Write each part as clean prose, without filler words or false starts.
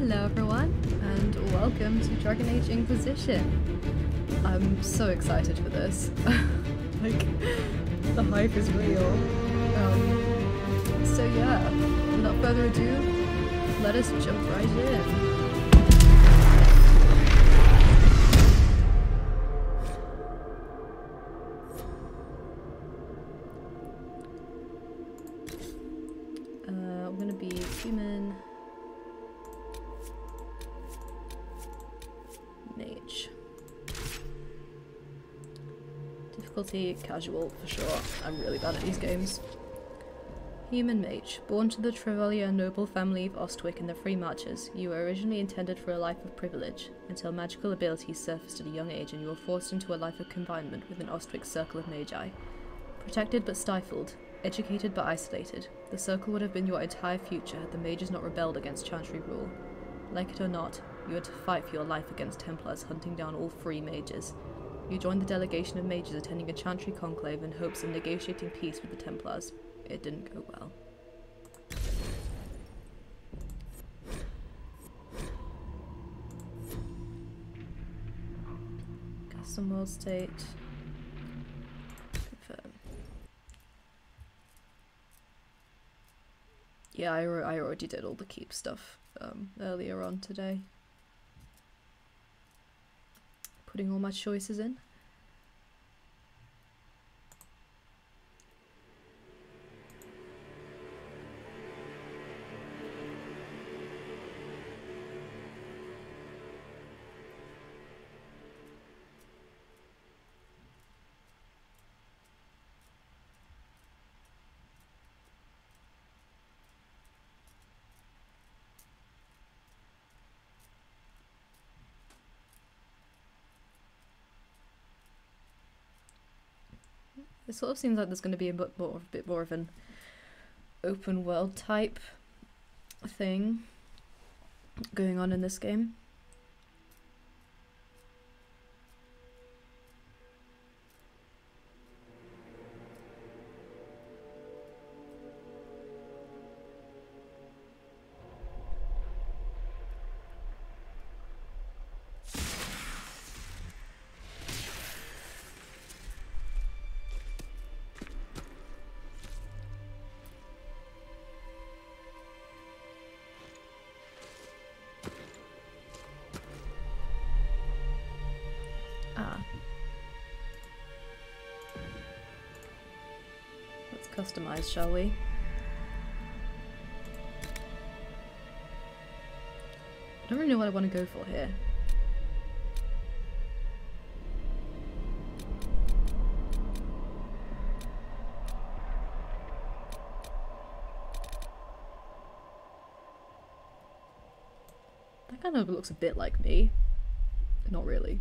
Hello everyone, and welcome to Dragon Age Inquisition. I'm so excited for this. Like, the hype is real. So yeah, without further ado, let us jump right in. I'm gonna be human. Mage. Difficulty, casual, for sure. I'm really bad at these games. Human mage. Born to the Trevalier noble family of Ostwick in the Free Marches, you were originally intended for a life of privilege, until magical abilities surfaced at a young age and you were forced into a life of confinement within Ostwick's circle of magi. Protected but stifled, educated but isolated, the circle would have been your entire future had the mages not rebelled against Chantry rule. Like it or not, you had to fight for your life against Templars hunting down all free mages. You joined the delegation of mages attending a Chantry conclave in hopes of negotiating peace with the Templars. It didn't go well. Custom world state. Confirm. Yeah, I already did all the keep stuff earlier on today. Putting all my choices in. It sort of seems like there's going to be a bit more of an open world type thing going on in this game. Customize, shall we? I don't really know what I want to go for here. That kind of looks a bit like me. Not really.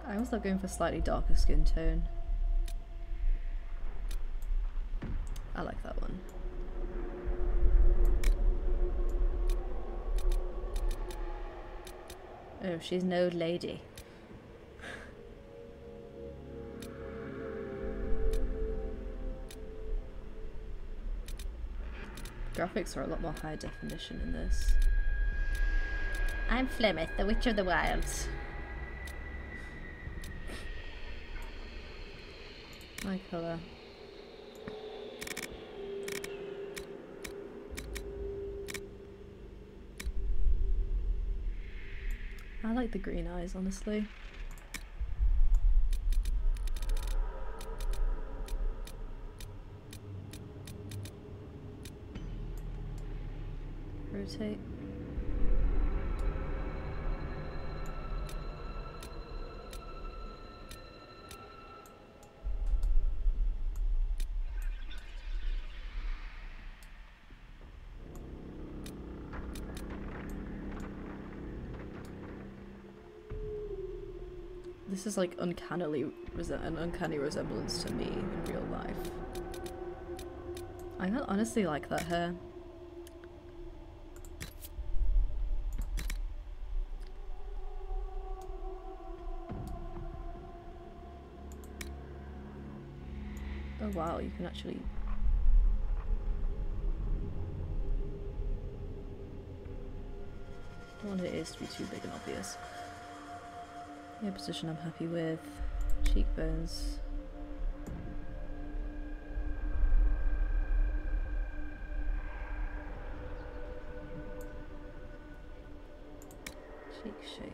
I always like going for slightly darker skin tone. I like that one. Oh, she's no lady. Graphics are a lot more high definition in this. I'm Flemeth, the Witch of the Wilds. My colour. I like the green eyes, honestly. Rotate. This is like an uncanny resemblance to me in real life. I honestly like that hair. Oh wow, you can actually I don't want it is to be too big and obvious. Ear position I'm happy with. Cheekbones. Cheek shape.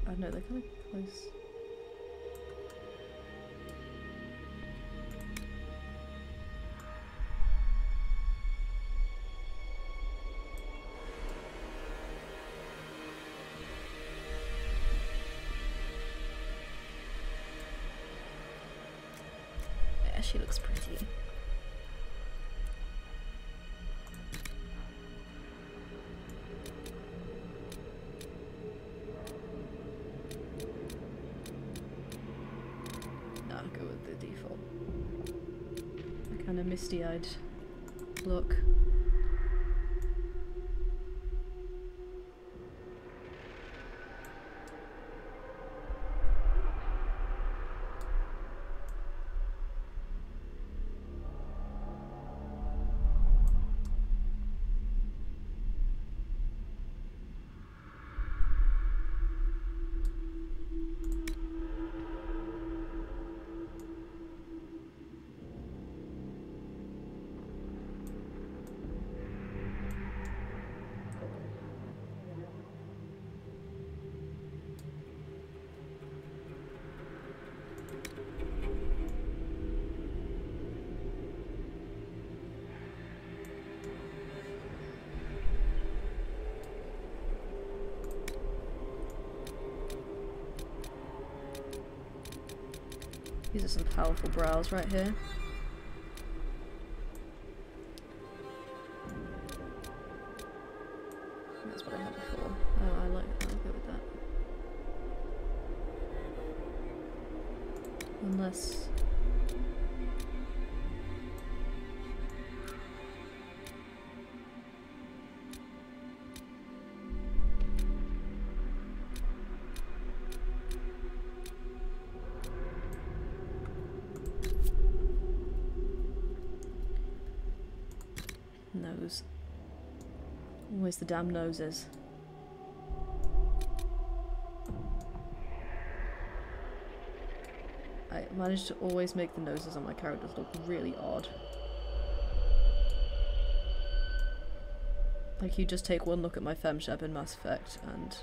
I don't know, they're kind of close. Yeah, she looks pretty. Kind of misty-eyed look. These are some powerful brows right here. That's what I had before. Oh, I like that. I'll go with that. Unless... Nose. Always the damn noses. I managed to always make the noses on my characters look really odd. Like, you just take one look at my femshep in Mass Effect and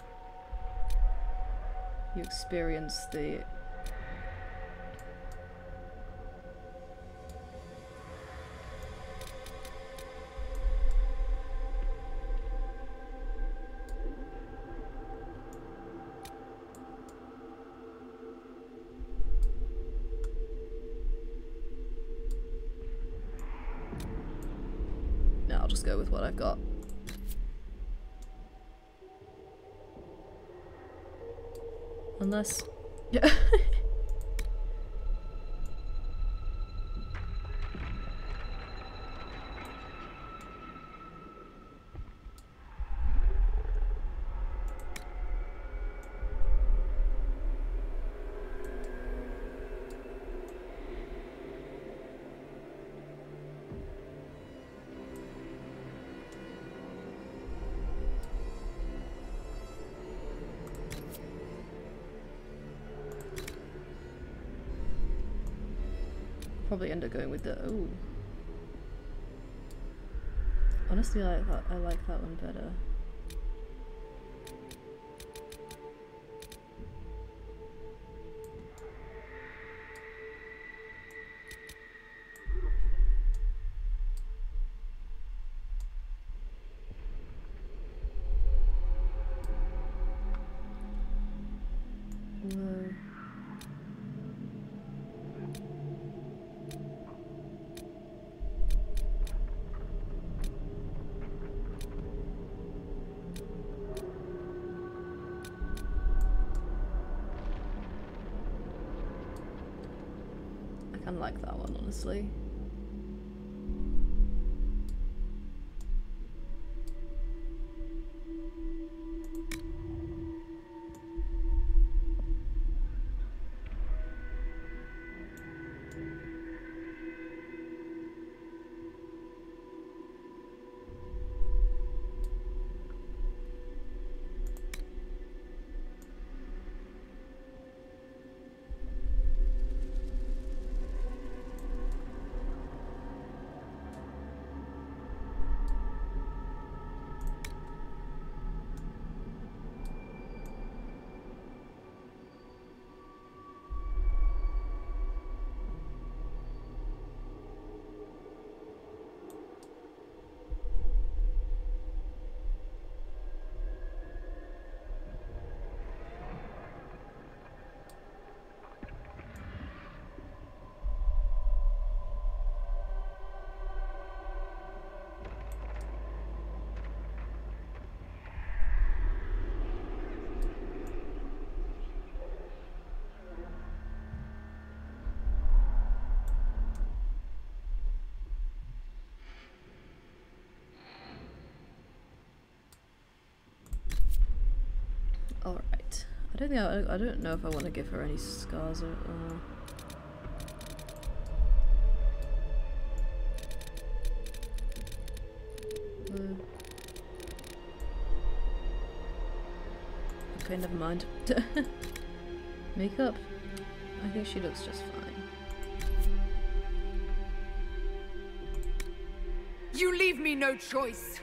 you experience the I'll just go with what I've got. Unless... yeah. Probably end up going with the ooh. Honestly, I like that one better. Whoa. Kinda like that one, honestly. Alright. I don't know if I want to give her any scars or... Okay, never mind. Makeup? I think she looks just fine. You leave me no choice.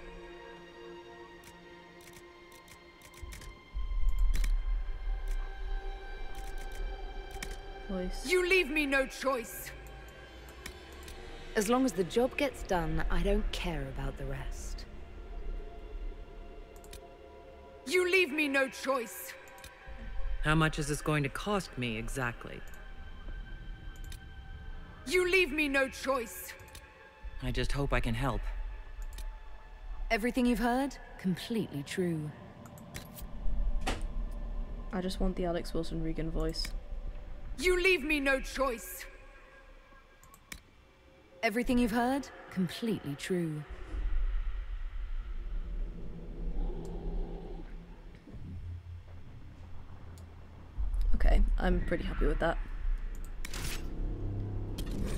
Voice. You leave me no choice. As long as the job gets done, I don't care about the rest. You leave me no choice. How much is this going to cost me exactly? You leave me no choice. I just hope I can help. Everything you've heard? Completely true. I just want the Alex Wilson Regan voice. You leave me no choice. Everything you've heard? Completely true. Okay, I'm pretty happy with that.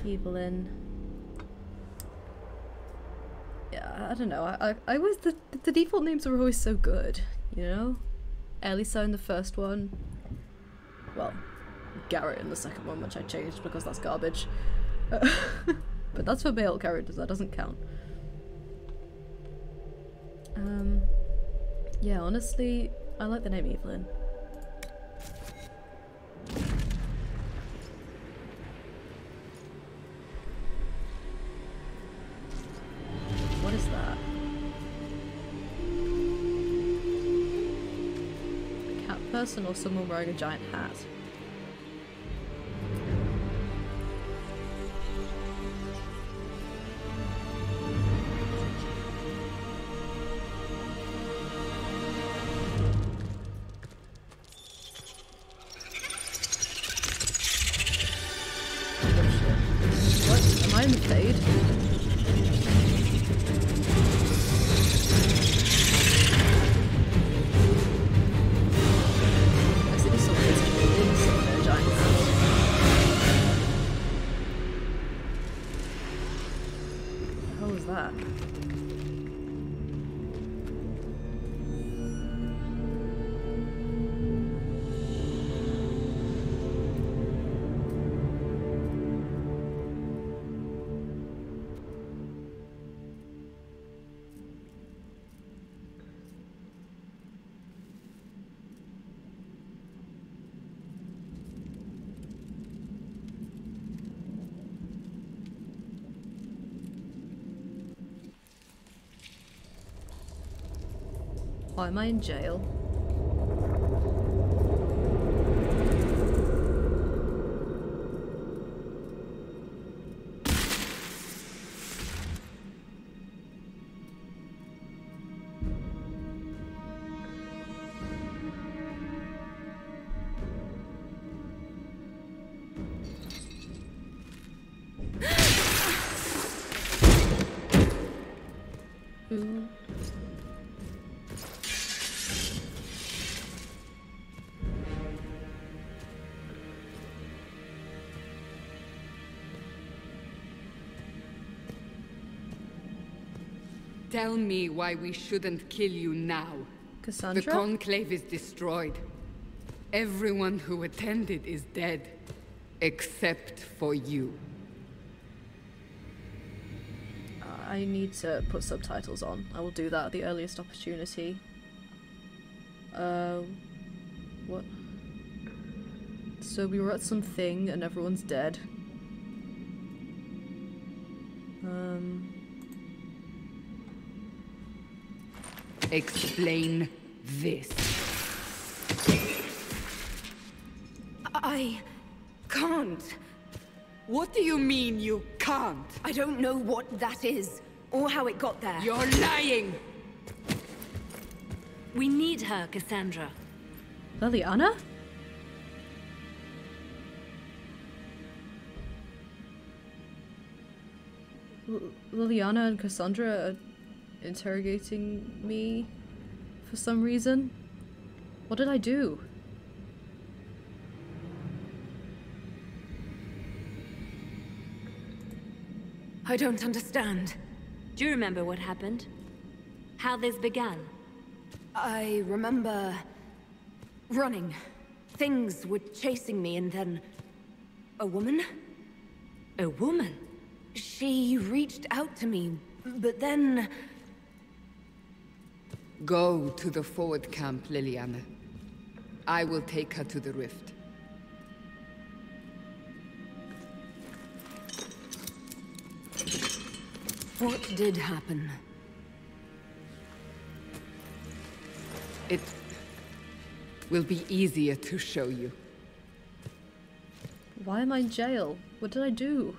Evelyn. Yeah, I don't know. I always the default names are always so good, you know? Elisa in the first one. Well, Garrett in the second one, which I changed because that's garbage. But that's for male characters, that doesn't count. Yeah, honestly, I like the name Evelyn. What is that? A cat person or someone wearing a giant hat? What? Am I in the fade? I see this someone in someone in a giant hat. What the hell was that? Why am I in jail? Tell me why we shouldn't kill you now. Cassandra? The Conclave is destroyed. Everyone who attended is dead. Except for you. I need to put subtitles on. I will do that at the earliest opportunity. What? So we were at something and everyone's dead. Explain this. I can't. What do you mean you can't? I don't know what that is, or how it got there. You're lying! We need her, Cassandra. Liliana? Liliana and Cassandra are interrogating me for some reason. What did I do? I don't understand. Do you remember what happened? How this began? I remember running. Things were chasing me, and then a woman? A woman? She reached out to me, but then... Go to the forward camp, Liliana. I will take her to the rift. What did happen? It will be easier to show you. Why am I in jail? What did I do?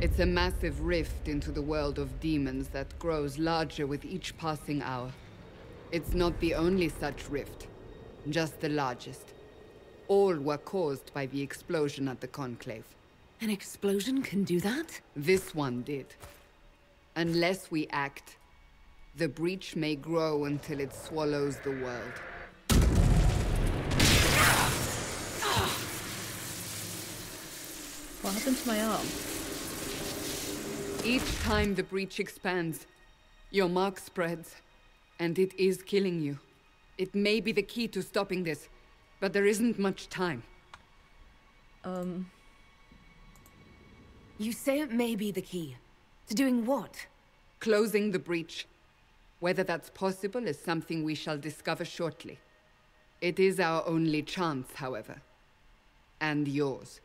It's a massive rift into the world of demons that grows larger with each passing hour. It's not the only such rift, just the largest. All were caused by the explosion at the Conclave. An explosion can do that? This one did. Unless we act, the breach may grow until it swallows the world. What happened to my arm? Each time the breach expands, your mark spreads, and it is killing you. It may be the key to stopping this, but there isn't much time. You say it may be the key. To doing what? Closing the breach. Whether that's possible is something we shall discover shortly. It is our only chance, however. And yours.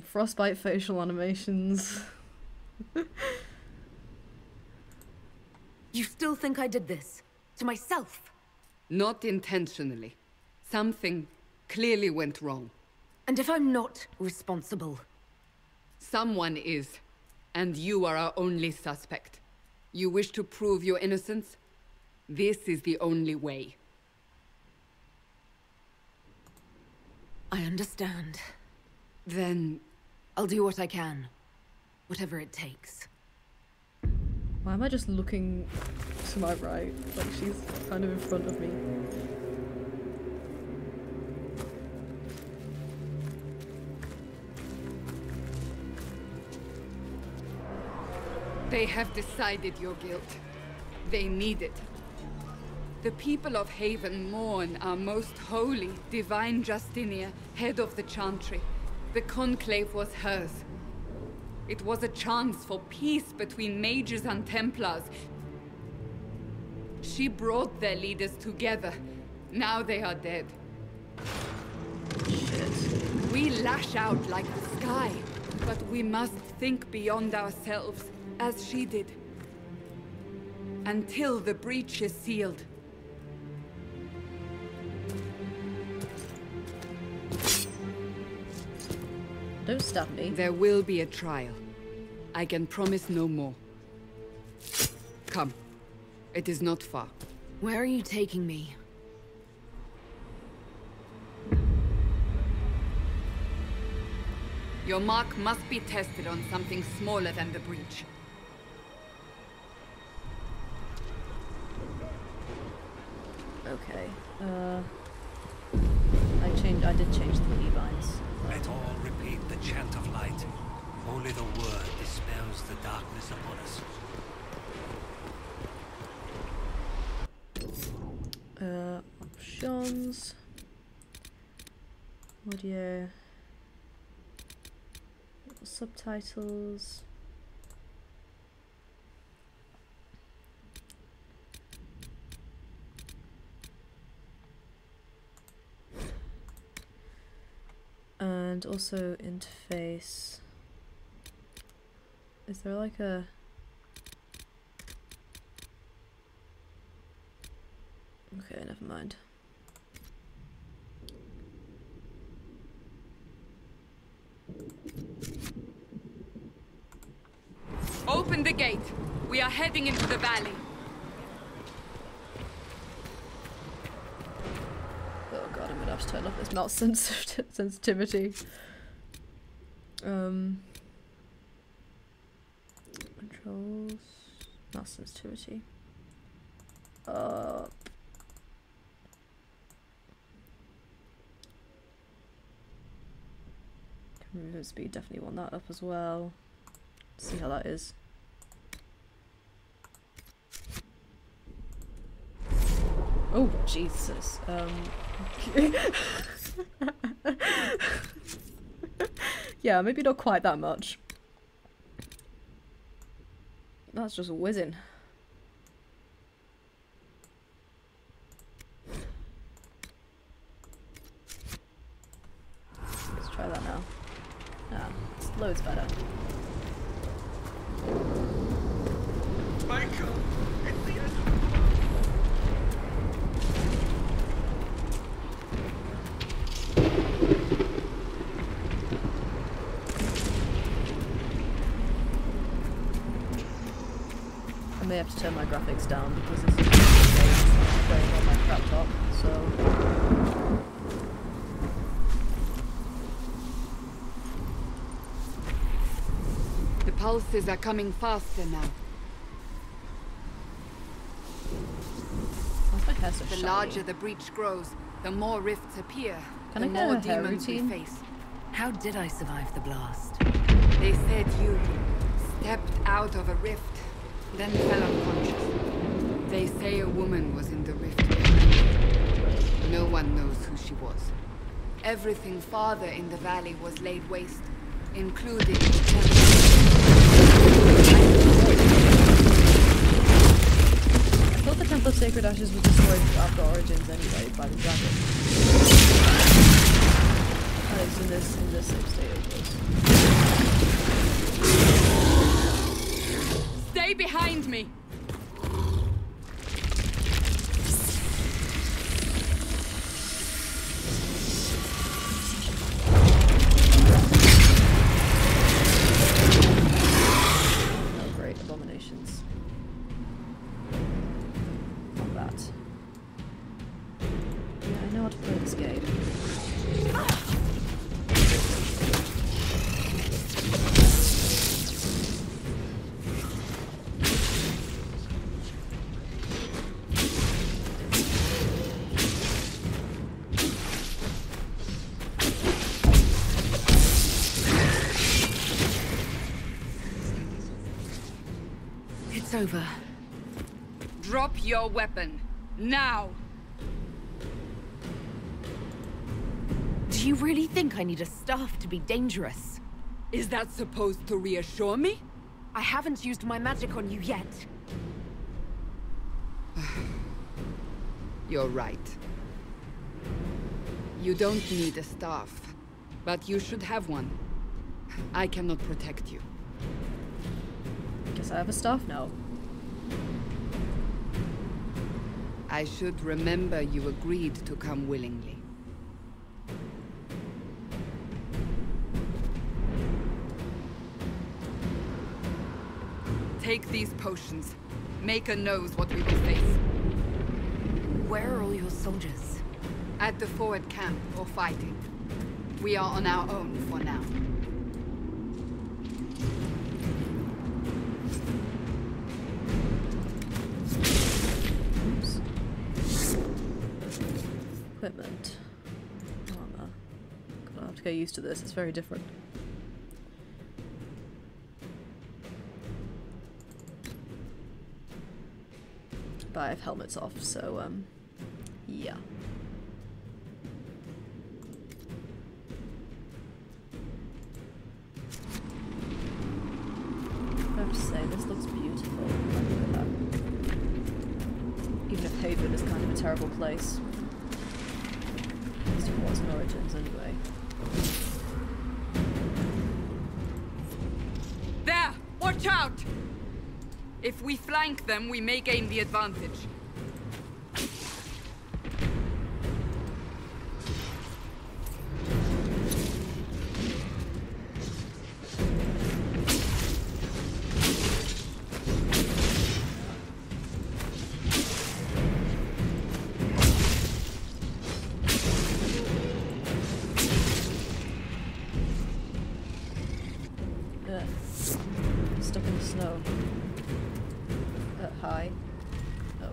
Frostbite facial animations. You still think I did this? To myself? Not intentionally. Something clearly went wrong. And if I'm not responsible? Someone is, and you are our only suspect. You wish to prove your innocence? This is the only way. I understand. Then... I'll do what I can. Whatever it takes. Why am I just looking to my right? Like she's kind of in front of me. They have decided your guilt. They need it. The people of Haven mourn our most holy, divine Justinia, head of the Chantry. The Conclave was hers. It was a chance for peace between mages and Templars. She brought their leaders together. Now they are dead. Shit. We lash out like the sky, but we must think beyond ourselves, as she did. Until the breach is sealed. Don't stab me. There will be a trial. I can promise no more. Come. It is not far. Where are you taking me? Your mark must be tested on something smaller than the breach. Okay. I did change the Levines. Let all repeat the chant of light. Only the word dispels the darkness upon us. Options. Audio. Subtitles. And also interface. Is there like a... Okay, never mind. Open the gate. We are heading into the valley. Oh god, I'm gonna have to turn off this mouse sensitivity. Controls, mouse sensitivity. Movement speed, definitely want that up as well. See how that is. Oh Jesus. Yeah, maybe not quite that much. That's just whizzing. Let's try that now. Ah, it's loads better. Michael! It's the end. I may have to turn my graphics down because this is playing on my laptop, so... The pulses are coming faster now. Why's my hair so The shiny? larger the breach grows, the more rifts appear, Can the I get more a hair demons we routine? face. How did I survive the blast? They said you stepped out of a rift, then fell unconscious. They say a woman was in the rift. No one knows who she was. Everything farther in the valley was laid waste, including the temple. I thought the Temple of Sacred Ashes was destroyed after Origins anyway by the dragon. At least in this same state it was. Stay behind me! Oh great, abominations. Not that. Yeah, I know how to play this game. It's over. Drop your weapon. Now! Do you really think I need a staff to be dangerous? Is that supposed to reassure me? I haven't used my magic on you yet. You're right. You don't need a staff, but you should have one. I cannot protect you. Guess I have a staff now. I should remember you agreed to come willingly. Take these potions. Maker knows what we will face. Where are all your soldiers? At the forward camp or fighting. We are on our own for now. get used to this. It's very different. But I have helmets off, so yeah. I have to say, this looks beautiful. Look at that. Even if Haven is kind of a terrible place. At least it was in Origins, anyway. There! Watch out! If we flank them, we may gain the advantage. Stuck in the snow. Hi. Oh.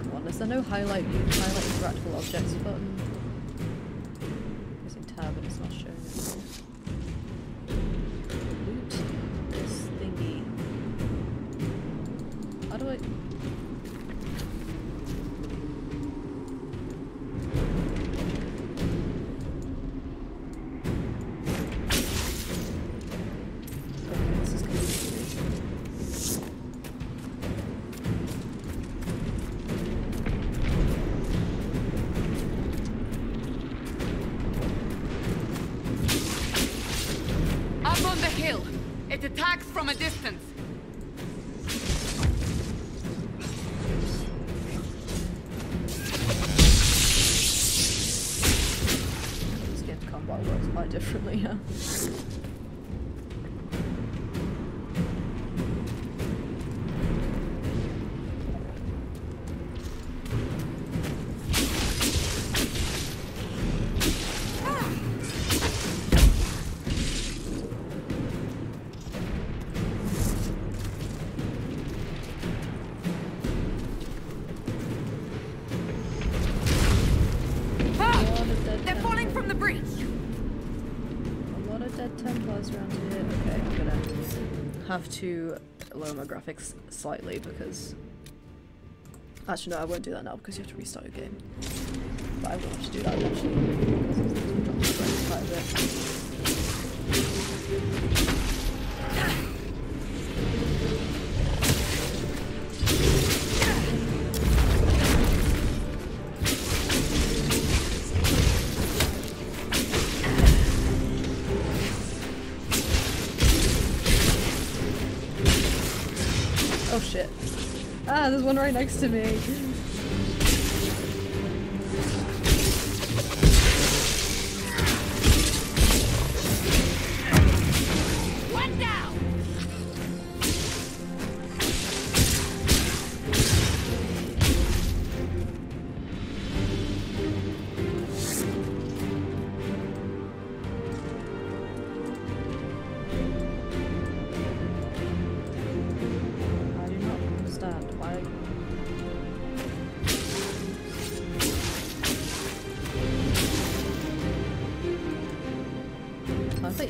Come on, is there no highlight interactable objects button? Using tab and it's not showing it. Loot this thingy. How do I... It attacks from a distance. This game combat works quite differently, yeah. Have to lower my graphics slightly because... Actually no, I won't do that now because you have to restart your game. But I will have to do that eventually because it's dropping the frame quite a bit. Oh shit. Ah, there's one right next to me. One down.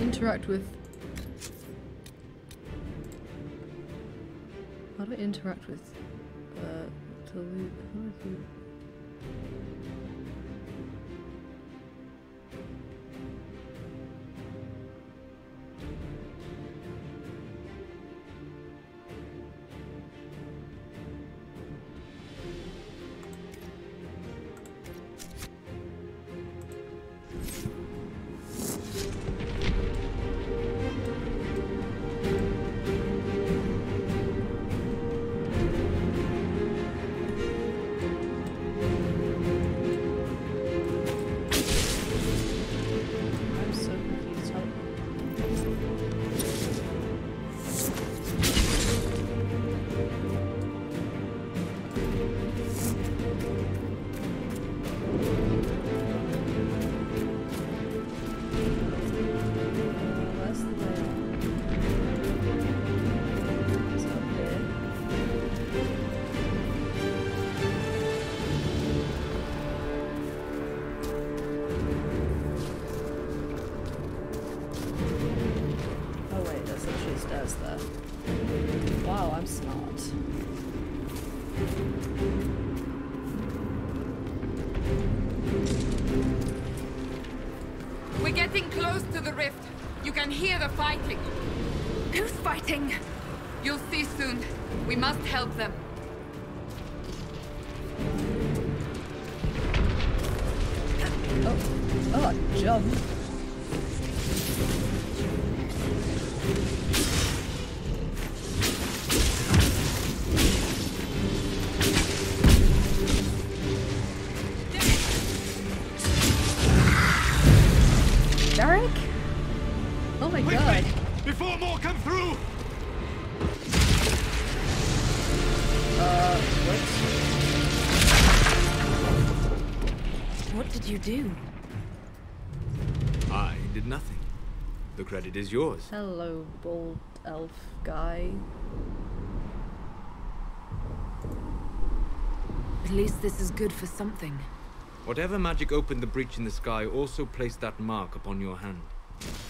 Interact with... How do I interact with to loot? How do I loot? We're getting close to the rift. You can hear the fighting. Who's fighting? You'll see soon. We must help them. Oh, jump. Derek? Oh my god. Before more come through! What did you do? I did nothing. The credit is yours. Hello, bald elf guy. At least this is good for something. Whatever magic opened the breach in the sky also placed that mark upon your hand.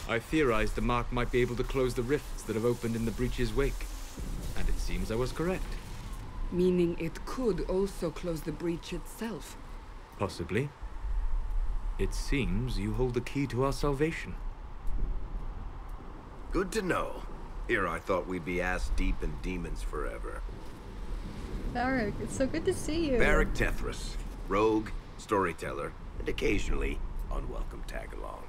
I theorized the mark might be able to close the rifts that have opened in the breach's wake. And it seems I was correct. Meaning it could also close the breach itself. Possibly. It seems you hold the key to our salvation. Good to know. Here I thought we'd be ass deep in demons forever. Varric, it's so good to see you. Varric Tethras, rogue, storyteller, and occasionally unwelcome tag-along.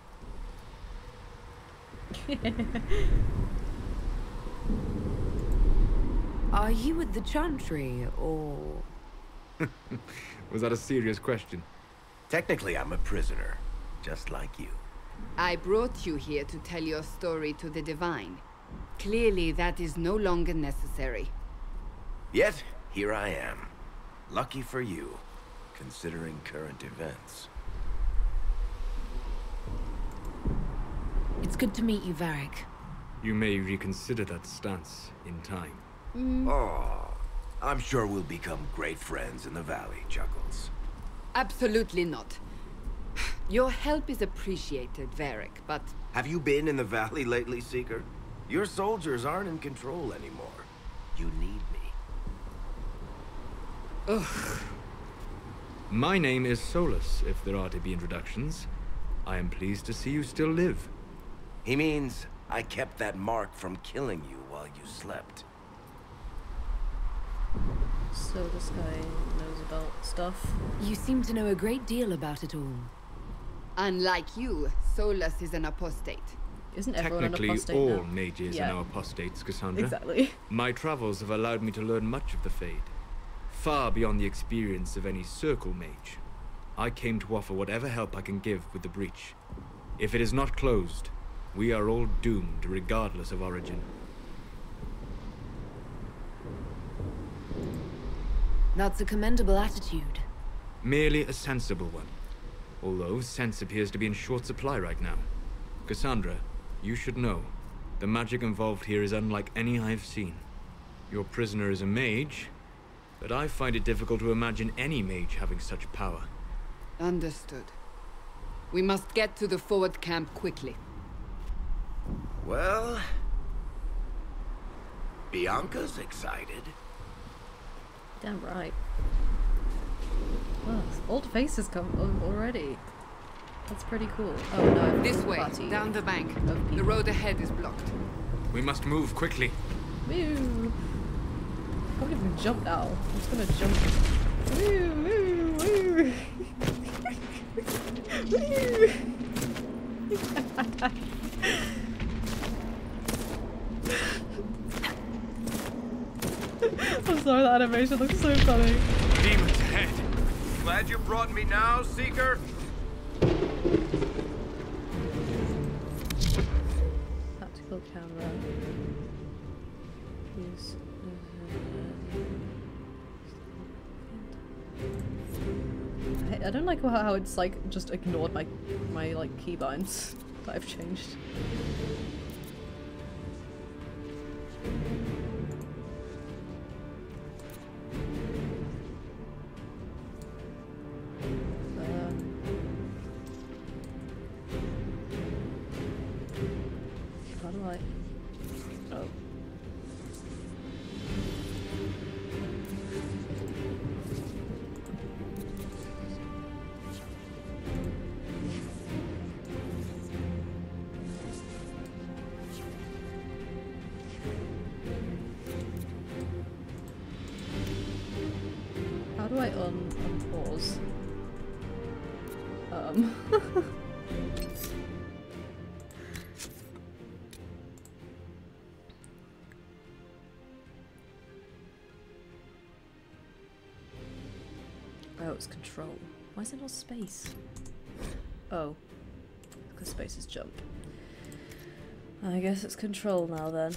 Are you at the Chantry, or...? Was that a serious question? Technically, I'm a prisoner, just like you. I brought you here to tell your story to the Divine. Clearly, that is no longer necessary. Yet, here I am. Lucky for you, considering current events. It's good to meet you, Varric. You may reconsider that stance in time. Oh, I'm sure we'll become great friends in the valley, Chuckles. Absolutely not. Your help is appreciated, Varric, but... Have you been in the valley lately, Seeker? Your soldiers aren't in control anymore. You need me. Ugh. My name is Solus, if there are to be introductions. I am pleased to see you still live. He means I kept that mark from killing you while you slept. So this guy knows about stuff. You seem to know a great deal about it all. Unlike you, Solus is an apostate. Isn't everyone an Technically, apostate all now? mages Yeah. are now apostates, Cassandra. Exactly. My travels have allowed me to learn much of the Fade. Far beyond the experience of any circle mage. I came to offer whatever help I can give with the breach. If it is not closed, we are all doomed regardless of origin. That's a commendable attitude. Merely a sensible one. Although sense appears to be in short supply right now. Cassandra, you should know. The magic involved here is unlike any I've seen. Your prisoner is a mage, but I find it difficult to imagine any mage having such power. Understood. We must get to the forward camp quickly. Well... Bianca's excited. Damn right. Well, old faces come already. That's pretty cool. Oh no. This way, party down the bank. of The people. road ahead is blocked. We must move quickly. Woo! I can't even jump now. I'm just gonna jump. Woo! Woo! Woo! Woo! I'm sorry, that animation looks so funny. Demons ahead. Glad you brought me now, Seeker. Tactical camera. Use. I don't like how it's like just ignored my like keybinds that I've changed. How do I? Oh. do I unpause? Oh, it's control. Why is it not space? Oh, because space is jump. I guess it's control now then.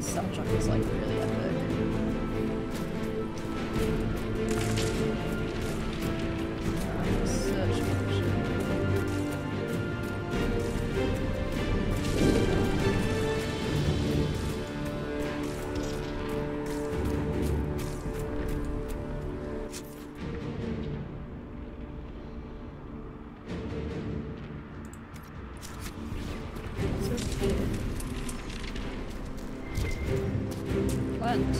Soundtrack is like really epic. Search function. What's over here? Plant.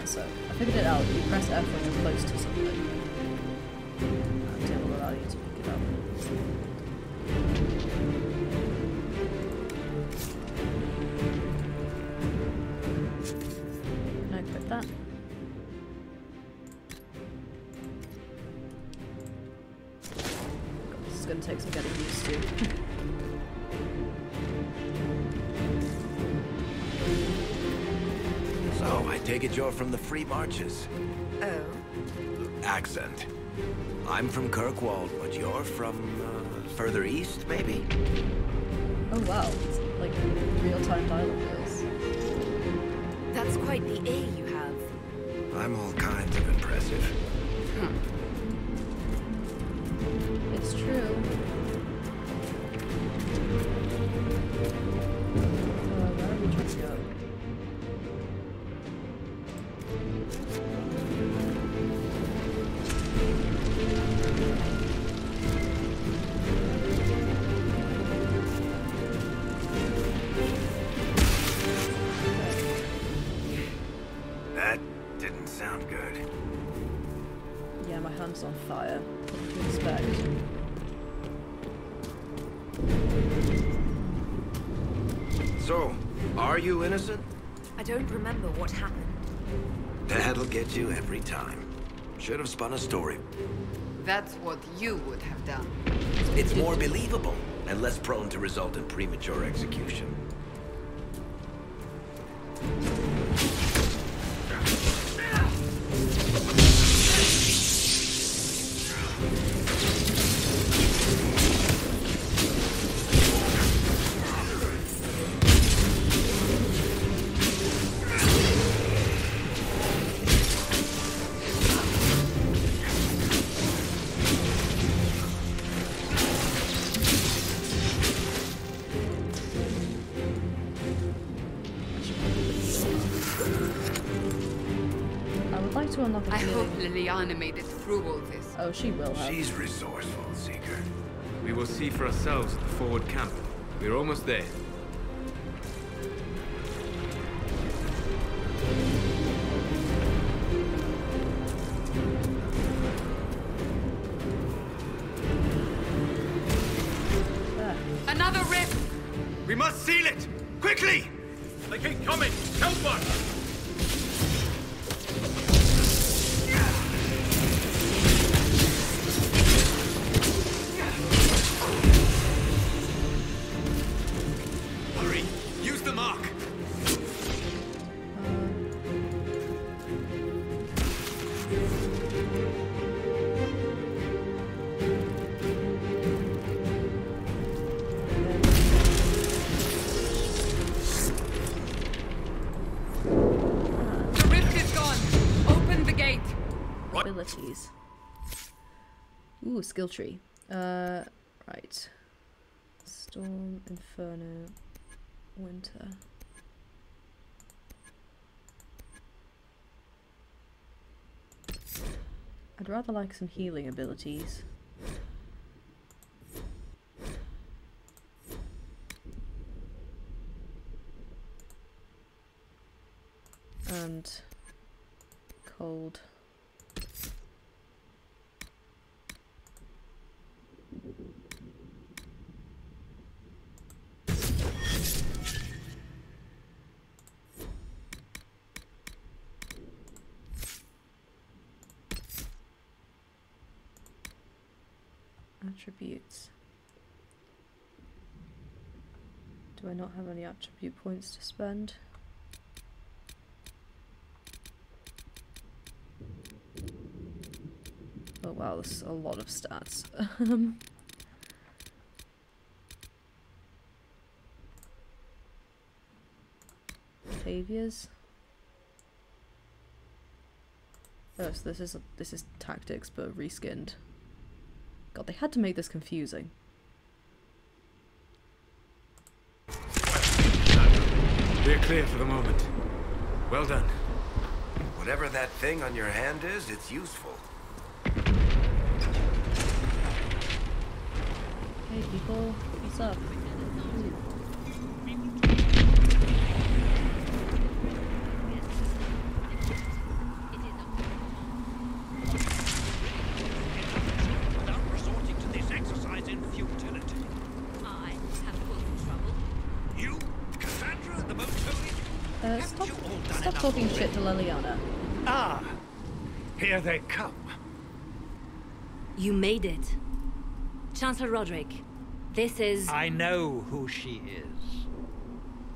So I figured it out. You press F when you're close to something, and it will allow you to pick it up. Can I equip that? God, this is going to take some getting used to. So, I take it you're from the Free Marches. Oh. Accent. I'm from Kirkwall, but you're from, further east, maybe? Oh wow, it's like real-time dialogue is. That's quite the ear you have. I'm all kinds of impressive. It's true. Where are we trying to go? That didn't sound good. Yeah, my hand's on fire. What do you expect? So, are you innocent? I don't remember what happened. That'll get you every time. Should have spun a story. That's what you would have done. It's more believable and less prone to result in premature execution. I hope Liliana made it through all this. Oh, she will have. She's resourceful, Seeker. We will see for ourselves at the forward camp. We're almost there. Another rift! We must seal it! Quickly! They keep coming! Help us! Hurry! Use the mark! The rift is gone! Open the gate! Abilities. Ooh, skill tree. Right. Storm, Inferno, Winter. I'd rather like some healing abilities. And cold. Attributes. Do I not have any attribute points to spend? Oh wow, this is a lot of stats. Behaviors. Oh, so this is tactics but reskinned. God, they had to make this confusing. We're clear for the moment. Well done. Whatever that thing on your hand is, it's useful. Hey people, what's up? Ooh. Without resorting to this exercise in futility. I have caused trouble. You, Cassandra, the most holy? Stop talking shit to Liliana. Ah, here they come. You made it. Chancellor Roderick, this is... I know who she is.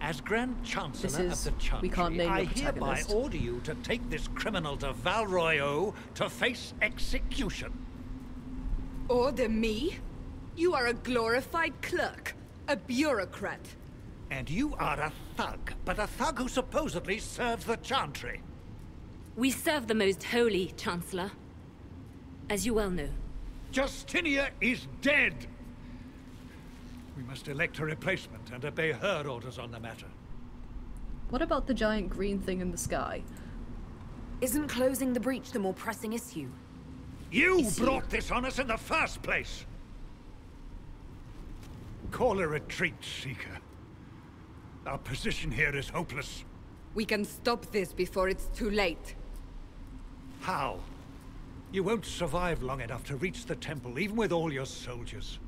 As Grand Chancellor of the Chantry, we can't name the I hereby protagonist. order you to take this criminal to Valroyo to face execution. Order me? You are a glorified clerk, a bureaucrat. And you are a thug, but a thug who supposedly serves the Chantry. We serve the most holy, Chancellor. As you well know. Justinia is dead! We must elect a replacement and obey her orders on the matter. What about the giant green thing in the sky? Isn't closing the breach the more pressing issue? You brought this on us in the first place! Call a retreat, Seeker. Our position here is hopeless. We can stop this before it's too late. How? You won't survive long enough to reach the temple, even with all your soldiers.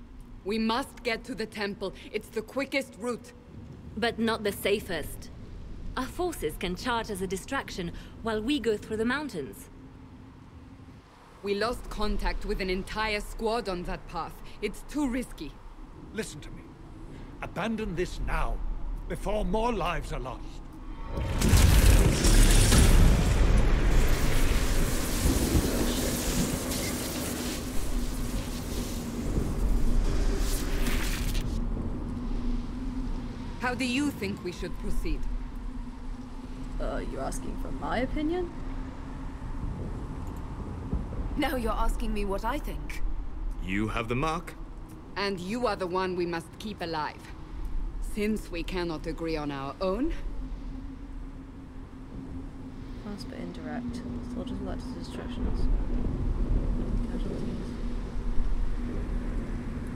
We must get to the temple. It's the quickest route. But not the safest. Our forces can charge as a distraction while we go through the mountains. We lost contact with an entire squad on that path. It's too risky. Listen to me. Abandon this now, before more lives are lost. How do you think we should proceed? You're asking for my opinion? Now you're asking me what I think. You have the mark? And you are the one we must keep alive. Since we cannot agree on our own. fast but indirect. Soldiers elect as distractions. Casualties.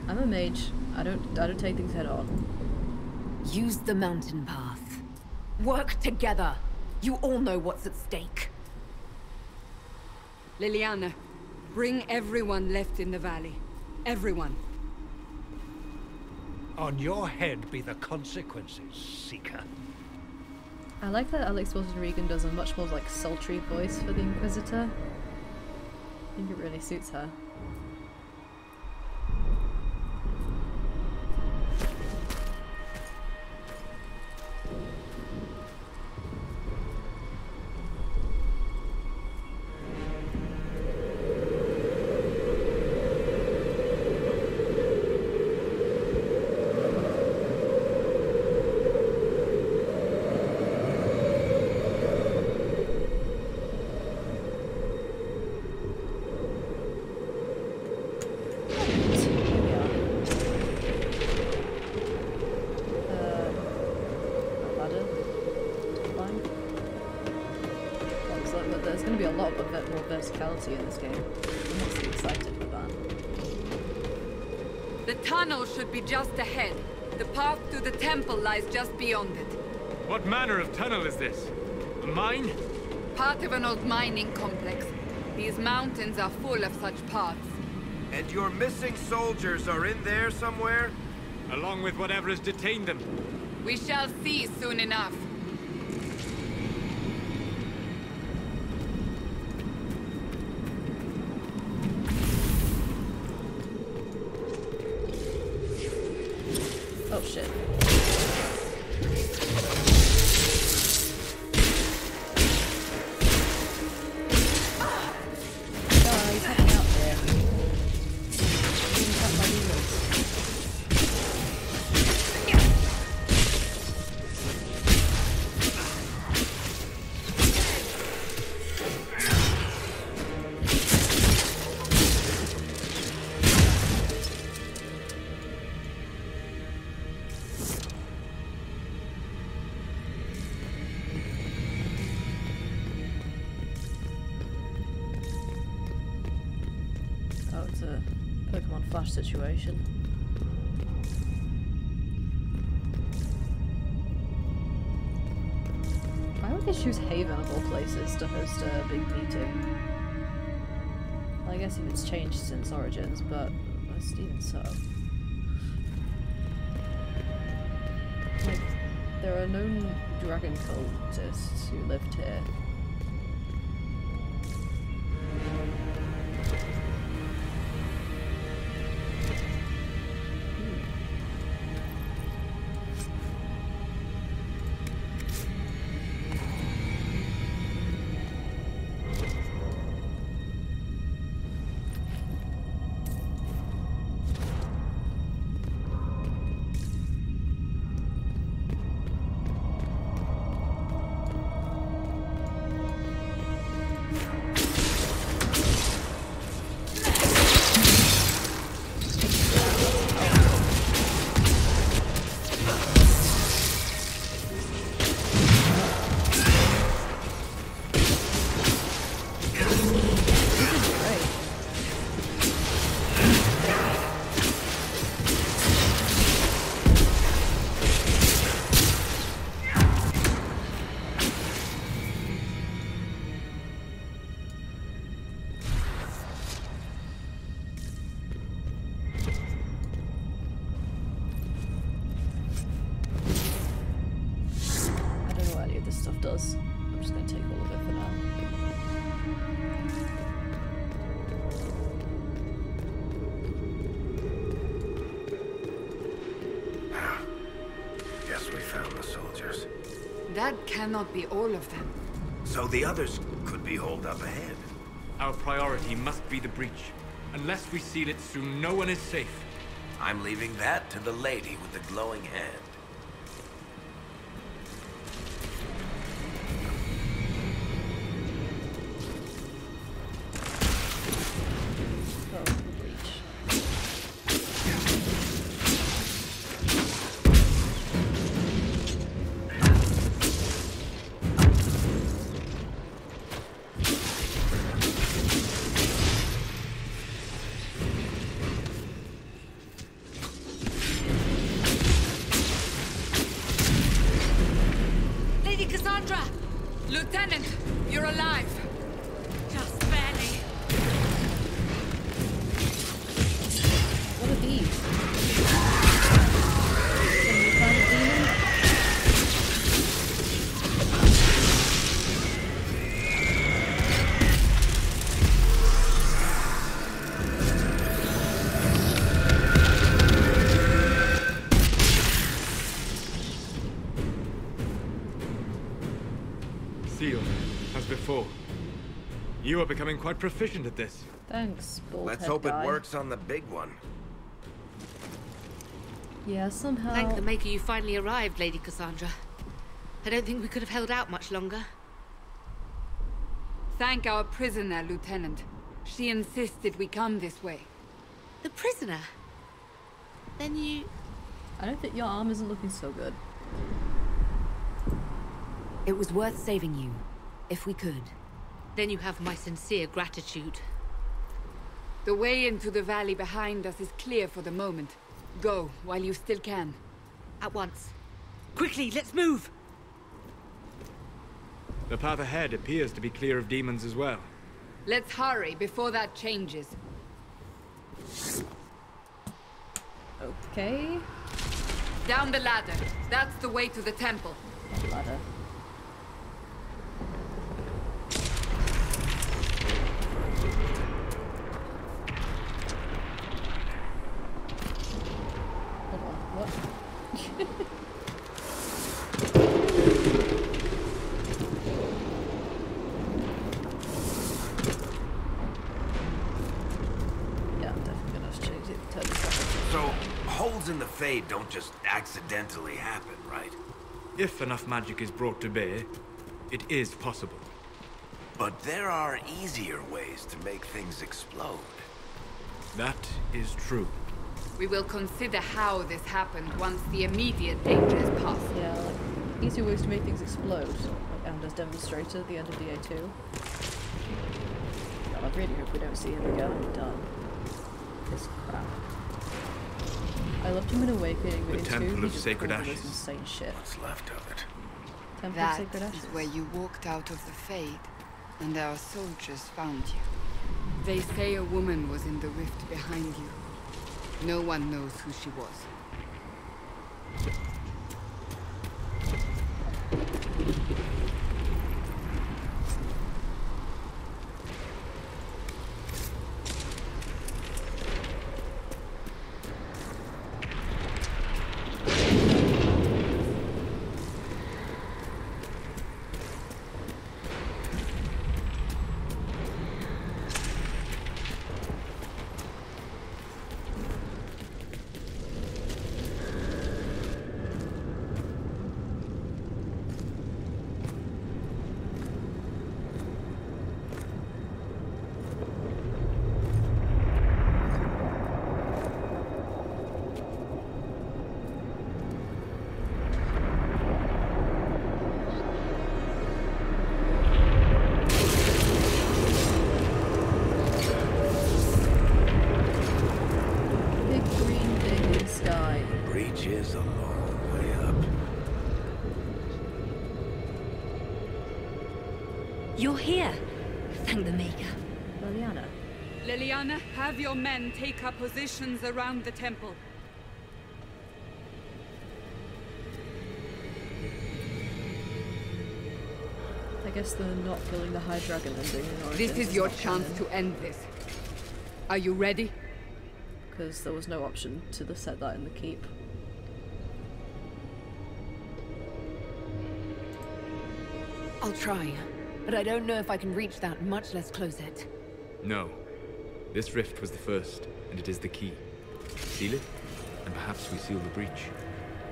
I'm a mage. I don't take things head on. Use the mountain path. Work together. You all know what's at stake. Liliana, bring everyone left in the valley. Everyone. On your head be the consequences, Seeker. I like that Alex Wilson-Regan does a much more like sultry voice for the Inquisitor. I think it really suits her. Verticality in this game. I'm not so excited for that. The tunnel should be just ahead. The path to the temple lies just beyond it. What manner of tunnel is this? A mine? Part of an old mining complex. These mountains are full of such paths. And your missing soldiers are in there somewhere? Along with whatever has detained them. We shall see soon enough. Oh shit. Guys, help me out there. Being attacked by demons. Oh, it's a Pokemon Flash situation. Why would they choose Haven of all places to host a big meeting? Well, I guess if it's changed since Origins, but even so. Like, there are known dragon cultists who lived here. Does. I'm just going to take all of it for now. Guess we found the soldiers. That cannot be all of them. So the others could be holed up ahead. Our priority must be the breach. Unless we seal it soon, no one is safe. I'm leaving that to the lady with the glowing hand. You are becoming quite proficient at this. Thanks, bald Let's head hope guy. it works on the big one. Yeah, somehow. Thank the Maker you finally arrived, Lady Cassandra. I don't think we could have held out much longer. Thank our prisoner, Lieutenant. She insisted we come this way. The prisoner? Then you... I don't think your arm isn't looking so good. It was worth saving you, if we could. Then you have my sincere gratitude. The way into the valley behind us is clear for the moment. Go, while you still can. At once. Quickly, let's move! The path ahead appears to be clear of demons as well. Let's hurry before that changes. Okay. Down the ladder. That's the way to the temple. Ladder. Hold on, what? Yeah, I'm definitely gonna have to change it. Turn this back. So, holes in the Fade don't just accidentally happen, right? If enough magic is brought to bear, it is possible. But there are easier ways to make things explode. That is true. We will consider how this happened once the immediate danger is past. Yeah, like, easier ways to make things explode, like Anders demonstrated at the end of the A2. God, I really hope we don't see him again. I'm done. This crap. I loved him in Awakening, but The in 2 Temple he of just Sacred pulled all this Ashes. insane shit. What's left of it? Temple of That Sacred is Ashes. where you walked out of the Fade, and our soldiers found you. They say a woman was in the rift behind you. No one knows who she was. Big green thing in the sky. Breach is a long way up. You're here. Thank the Maker. Liliana. Liliana, have your men take up positions around the temple. I guess they're not killing the High Dragon ending in Origins. This is your chance to end this. Are you ready? Because there was no option to set that in the keep. I'll try, but I don't know if I can reach that, much less close it. No. This rift was the first, and it is the key. Seal it, and perhaps we seal the breach.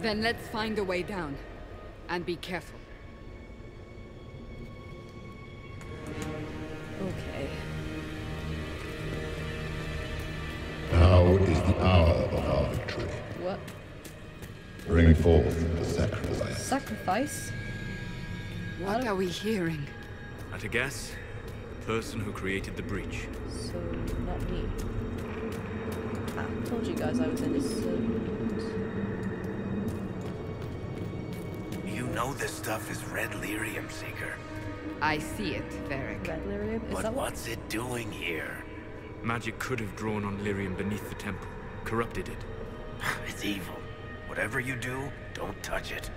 Then let's find a way down. And be careful. Okay. Now is the hour of our victory. What? Bring forth the sacrifice. Sacrifice? What are we hearing? At a guess, the person who created the breach. So, not me. Ah, told you guys I was innocent. You know this stuff is red lyrium, Seeker. I see it, Varric. Red lyrium? Is But that what? what's it doing here? Magic could have drawn on lyrium beneath the temple, corrupted it. It's evil. Whatever you do, don't touch it.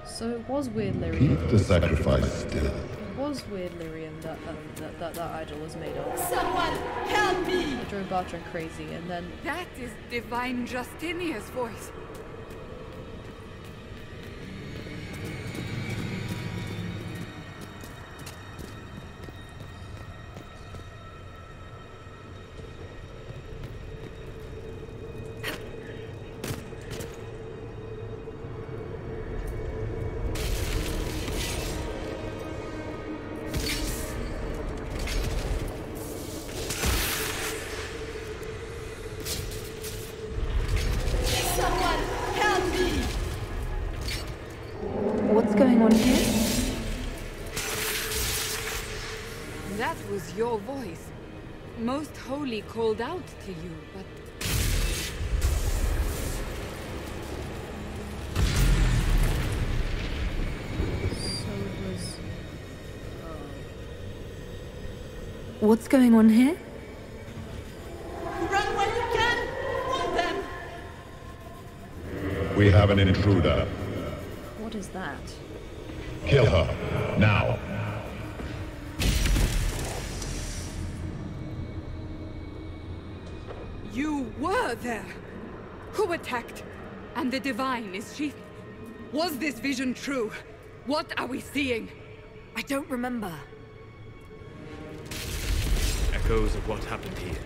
So it was weird lyrium. Keep the sacrifice still. It was weird lyrium that idol was made of. Someone help me! It drove Bartram crazy, and then That is Divine Justinia's voice. your voice. Most Holy called out to you, but... So it was... What's going on here? Run when you can! Want them! We have an intruder. What is that? Kill her, now. You were there! Who attacked? And the Divine, is she... Was this vision true? What are we seeing? I don't remember. Echoes of what happened here.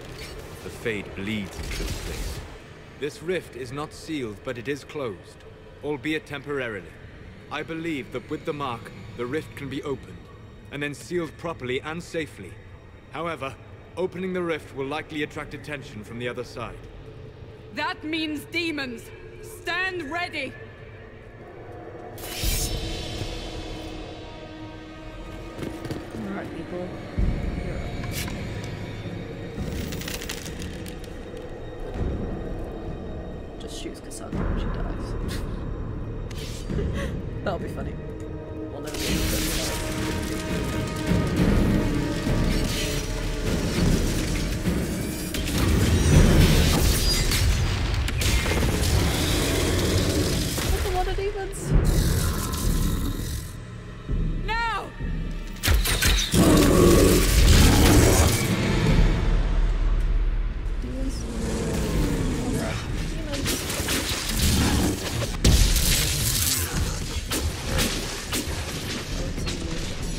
The Fade bleeds into this place. This rift is not sealed, but it is closed, albeit temporarily. I believe that with the mark, the rift can be opened, and then sealed properly and safely. However, opening the rift will likely attract attention from the other side. That means demons! Stand ready! Alright, people. Just shoots Cassandra when she dies. That'll be funny. Well, no, that's a lot of demons. Now! Demons.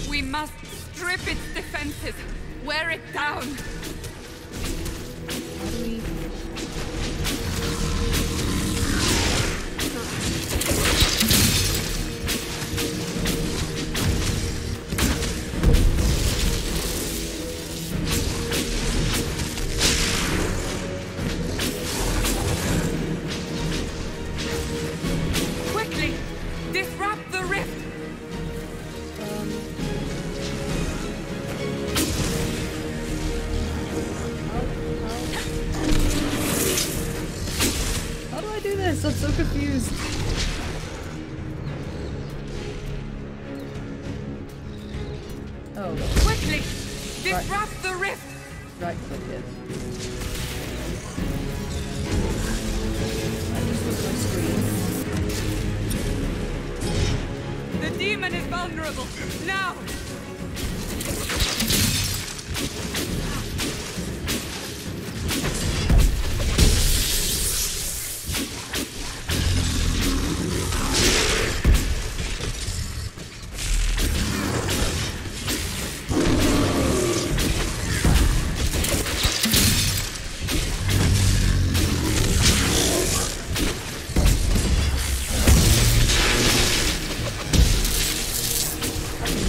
We must strip its defenses! Wear it down! How do we... Quickly! Disrupt the rift! How do I do this? I'm so confused. Oh. Quickly! Disrupt the rift! Right click it. I just looked at my screen. The demon is vulnerable! Now!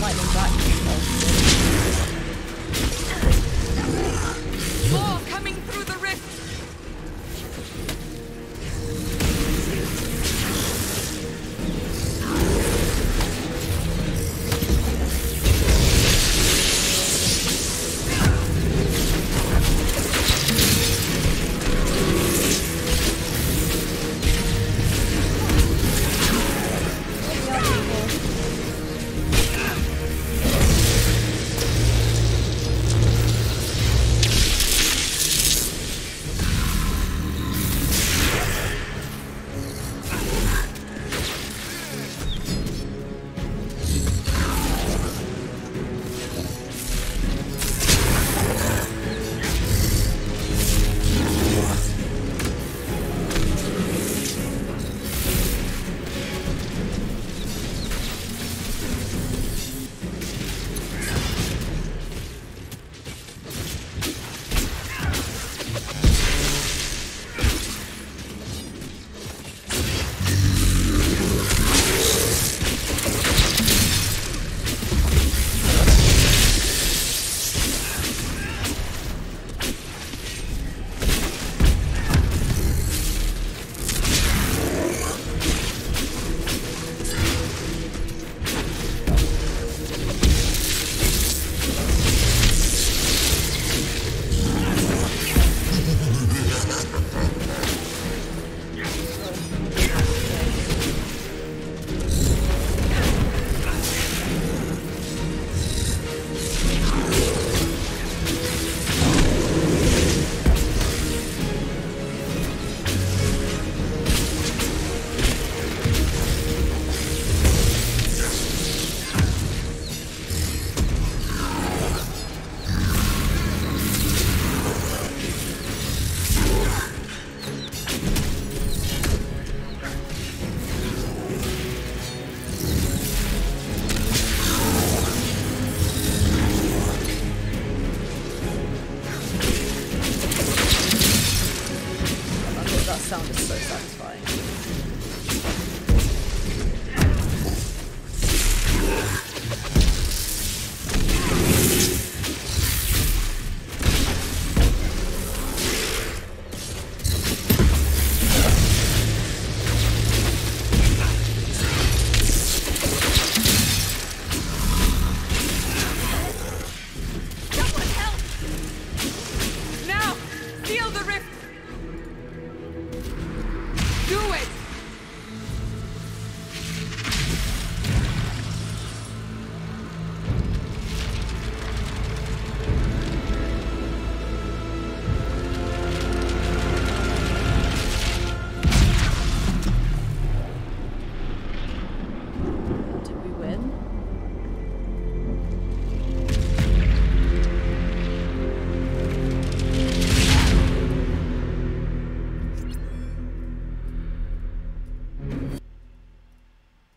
Lightning back. sound is so satisfying.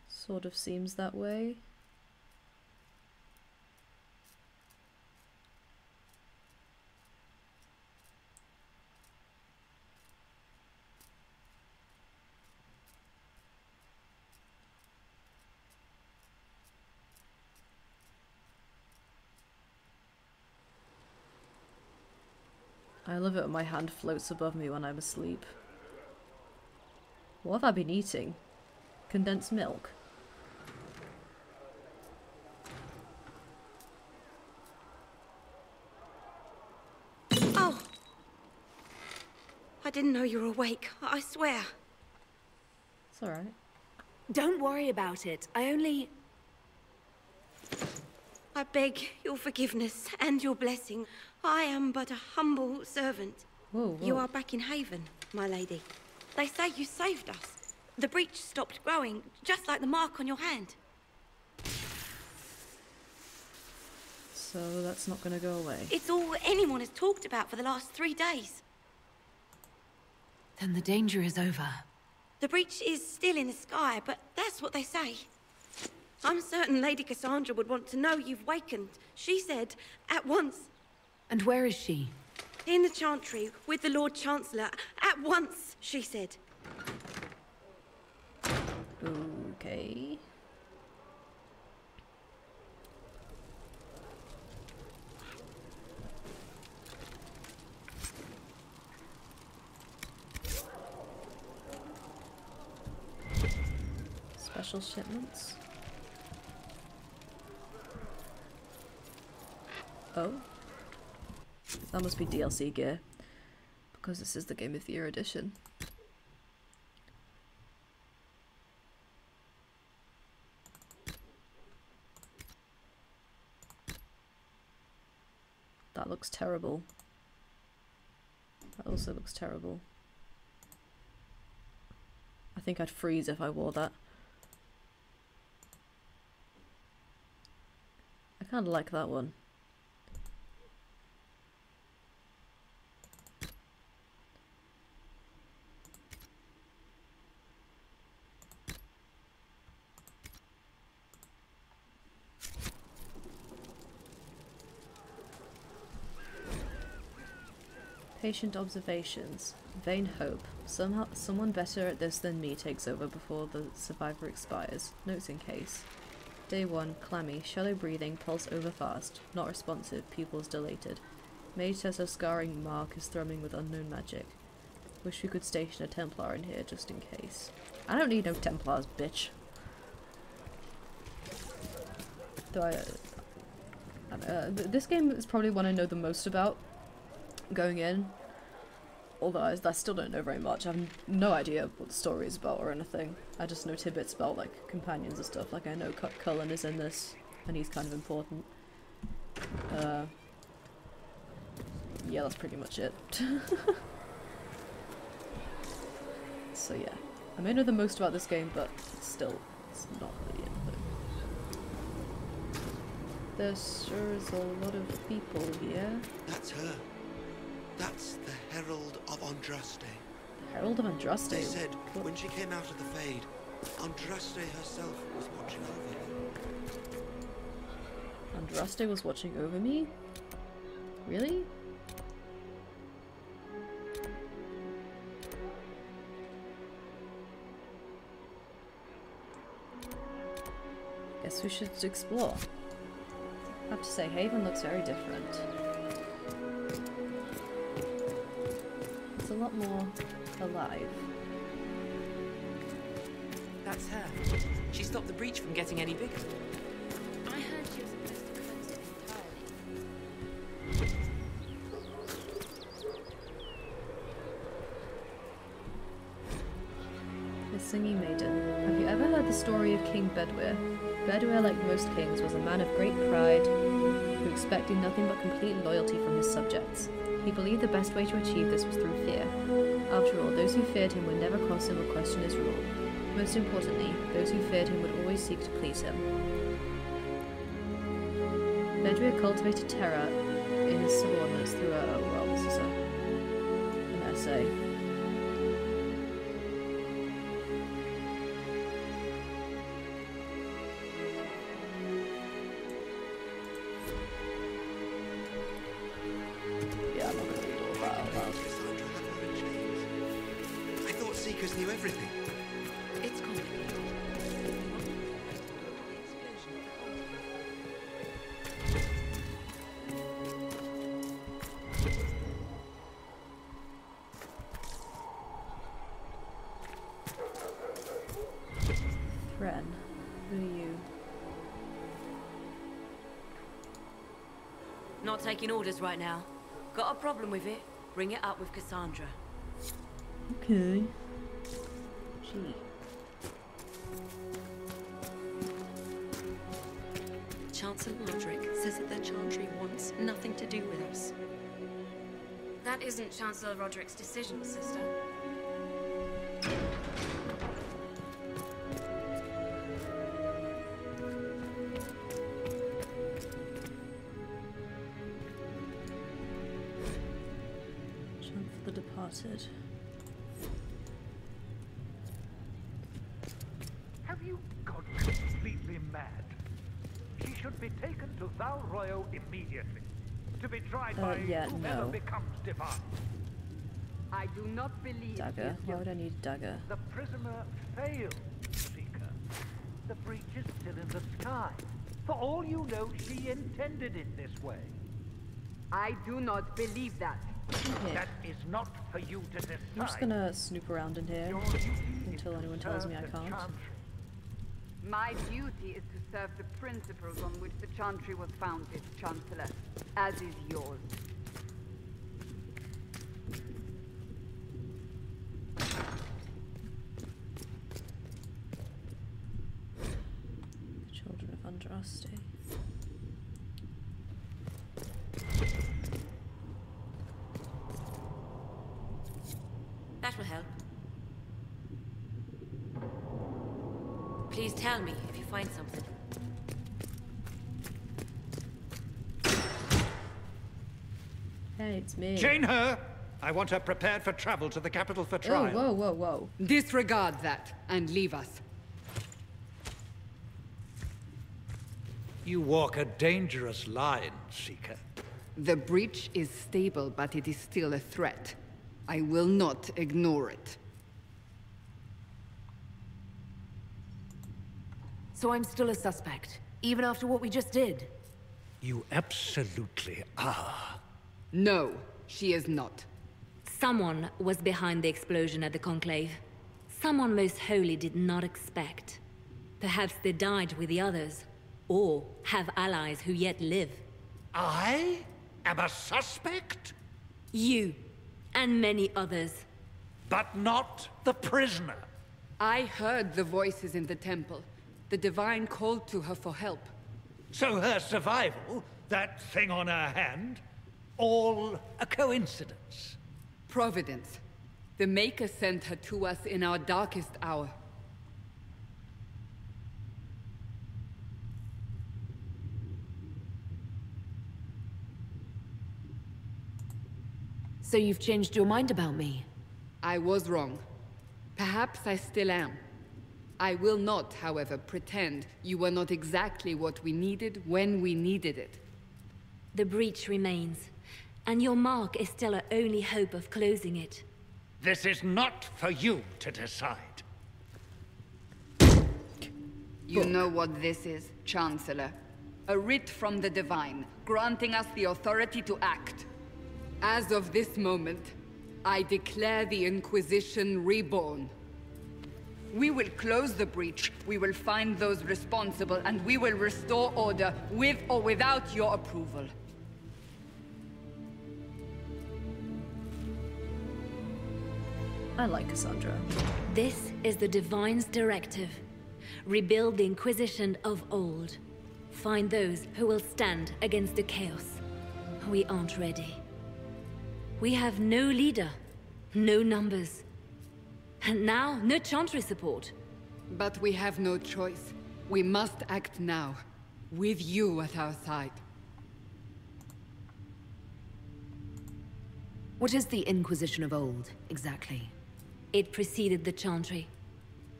Sort of seems that way. I love it when my hand floats above me when I'm asleep. What have I been eating? Condensed milk? Oh! I didn't know you were awake, I swear. It's alright. Don't worry about it. I beg your forgiveness and your blessing. I am but a humble servant. Whoa. You are back in Haven, my lady. They say you saved us. The breach stopped growing, just like the mark on your hand. So that's not gonna go away. It's all anyone has talked about for the last 3 days. Then the danger is over. The breach is still in the sky, but that's what they say. I'm certain Lady Cassandra would want to know you've wakened. She said, at once. And where is she? In the Chantry, with the Lord Chancellor. At once, she said. Okay. Special shipments. Oh. That must be DLC gear. Because this is the Game of the Year edition. That looks terrible. That also looks terrible. I think I'd freeze if I wore that. I kind of like that one. Patient observations. Vain hope. Someone better at this than me takes over before the survivor expires. Notes in case. Day 1. Clammy. Shallow breathing. Pulse over fast. Not responsive. Pupils dilated. Mage says her scarring mark is thrumming with unknown magic. Wish we could station a Templar in here just in case. I don't need no Templars, bitch. Though this game is probably one I know the most about going in, although I still don't know very much. I have no idea what the story is about or anything. I just know tidbits about like companions and stuff. Like I know Cullen is in this and he's kind of important. Yeah, that's pretty much it. So yeah, I may know the most about this game, but still, it's not really it though. There sure is a lot of people here. That's her. That's the Herald of Andraste. The Herald of Andraste? They said what? When she came out of the Fade, Andraste herself was watching over her. Andraste was watching over me? Really? Guess we should explore. I have to say, Haven looks very different. It's a lot more alive. That's her. She stopped the breach from getting any bigger. I heard she was supposed to close it entirely. The Singing Maiden. Have you ever heard the story of King Bedwyr? Bedwyr, like most kings, was a man of great pride who expected nothing but complete loyalty from his subjects. He believed the best way to achieve this was through fear. After all, those who feared him would never cross him or question his rule. Most importantly, those who feared him would always seek to please him. Bedwyr cultivated terror in his subordinates through this is an essay. Yeah, I'm not going to read all that out loud. I thought Seekers knew everything. It's complicated. Ren, who are you? Not taking orders right now. Got a problem with it? Bring it up with Cassandra. Okay. Gee. Chancellor Roderick says that the Chantry wants nothing to do with us. That isn't Chancellor Roderick's decision, sister. Chant for the departed. Have you gone completely mad? She should be taken to Val Royo immediately, to be tried by whoever no. becomes divine. I do not believe Dagger. Why would I need a dagger? The prisoner failed, Seeker. The breach is still in the sky. For all you know, she intended it this way. I do not believe that. Okay. That is not for you to decide. I'm just gonna snoop around in here until anyone tells me I can't. My duty is to serve the principles on which the Chantry was founded, Chancellor, as is yours. Children of Andraste. That will help. Please tell me if you find something. Hey, it's me. Chain her! I want her prepared for travel to the capital for trial. Oh, whoa, whoa, whoa. Disregard that and leave us. You walk a dangerous line, Seeker. The breach is stable, but it is still a threat. I will not ignore it. So I'm still a suspect, even after what we just did? You absolutely are. No, she is not. Someone was behind the explosion at the Conclave. Someone most holy did not expect. Perhaps they died with the others, or have allies who yet live. I am a suspect? You, and many others. But not the prisoner. I heard the voices in the temple. The Divine called to her for help. So her survival, that thing on her hand, all a coincidence. Providence. The Maker sent her to us in our darkest hour. So you've changed your mind about me? I was wrong. Perhaps I still am. I will not, however, pretend you were not exactly what we needed when we needed it. The breach remains, and your mark is still our only hope of closing it. This is not for you to decide. You know what this is, Chancellor. A writ from the Divine, granting us the authority to act. As of this moment, I declare the Inquisition reborn. We will close the breach, we will find those responsible, and we will restore order, with or without your approval. I like Cassandra. This is the Divine's directive. Rebuild the Inquisition of old. Find those who will stand against the chaos. We aren't ready. We have no leader, no numbers. And now, no Chantry support. But we have no choice. We must act now, with you at our side. What is the Inquisition of old, exactly? It preceded the Chantry.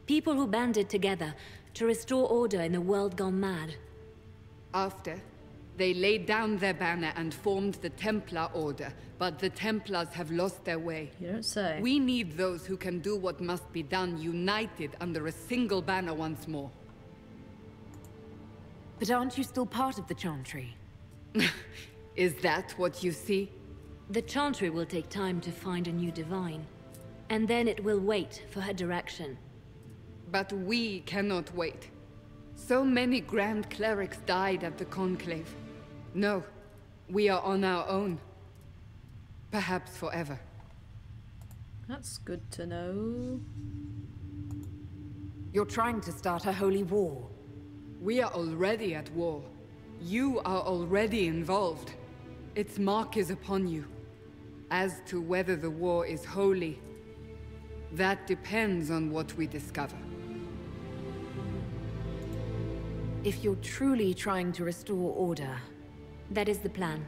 People who banded together to restore order in a world gone mad. After, they laid down their banner and formed the Templar Order, but the Templars have lost their way. You don't say. We need those who can do what must be done, united under a single banner once more. But aren't you still part of the Chantry? Is that what you see? The Chantry will take time to find a new Divine. And then it will wait for her direction. But we cannot wait. So many Grand Clerics died at the Conclave. No, we are on our own. Perhaps forever. That's good to know. You're trying to start a holy war. We are already at war. You are already involved. Its mark is upon you. As to whether the war is holy, that depends on what we discover. If you're truly trying to restore order... That is the plan.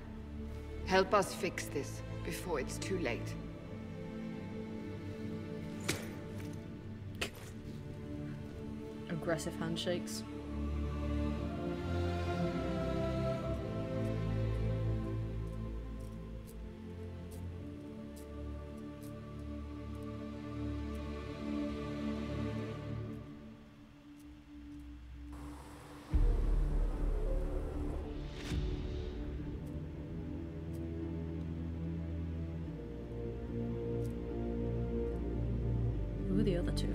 Help us fix this, before it's too late. Aggressive handshakes. Who are the other two?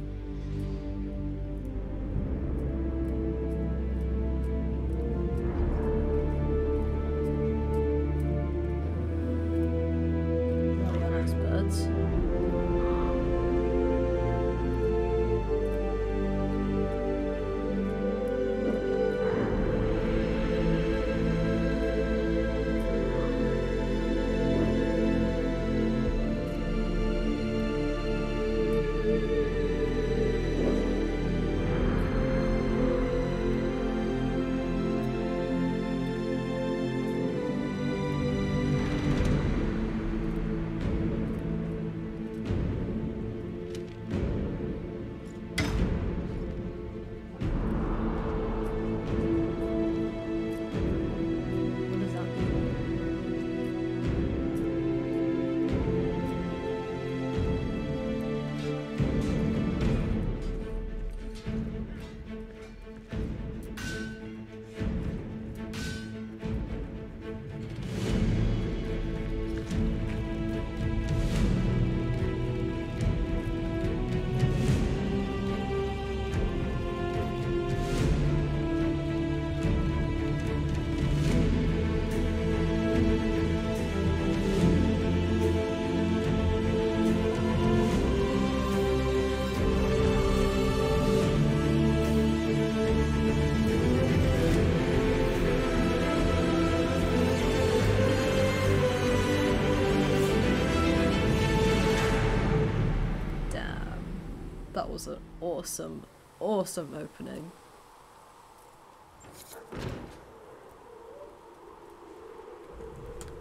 That was an awesome, awesome opening.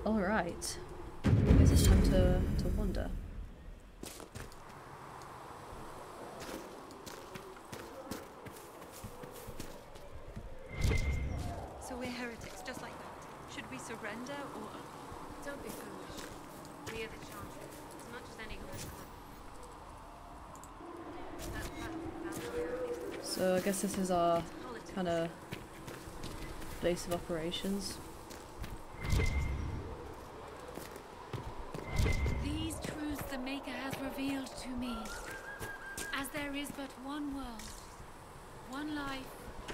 Alright. I guess it's time to wander. So we're heretics, just like that. Should we surrender or... Don't be foolish. We are the Chantry, as much as any So I guess this is our kind of base of operations. These truths the Maker has revealed to me. As there is but one world, one life,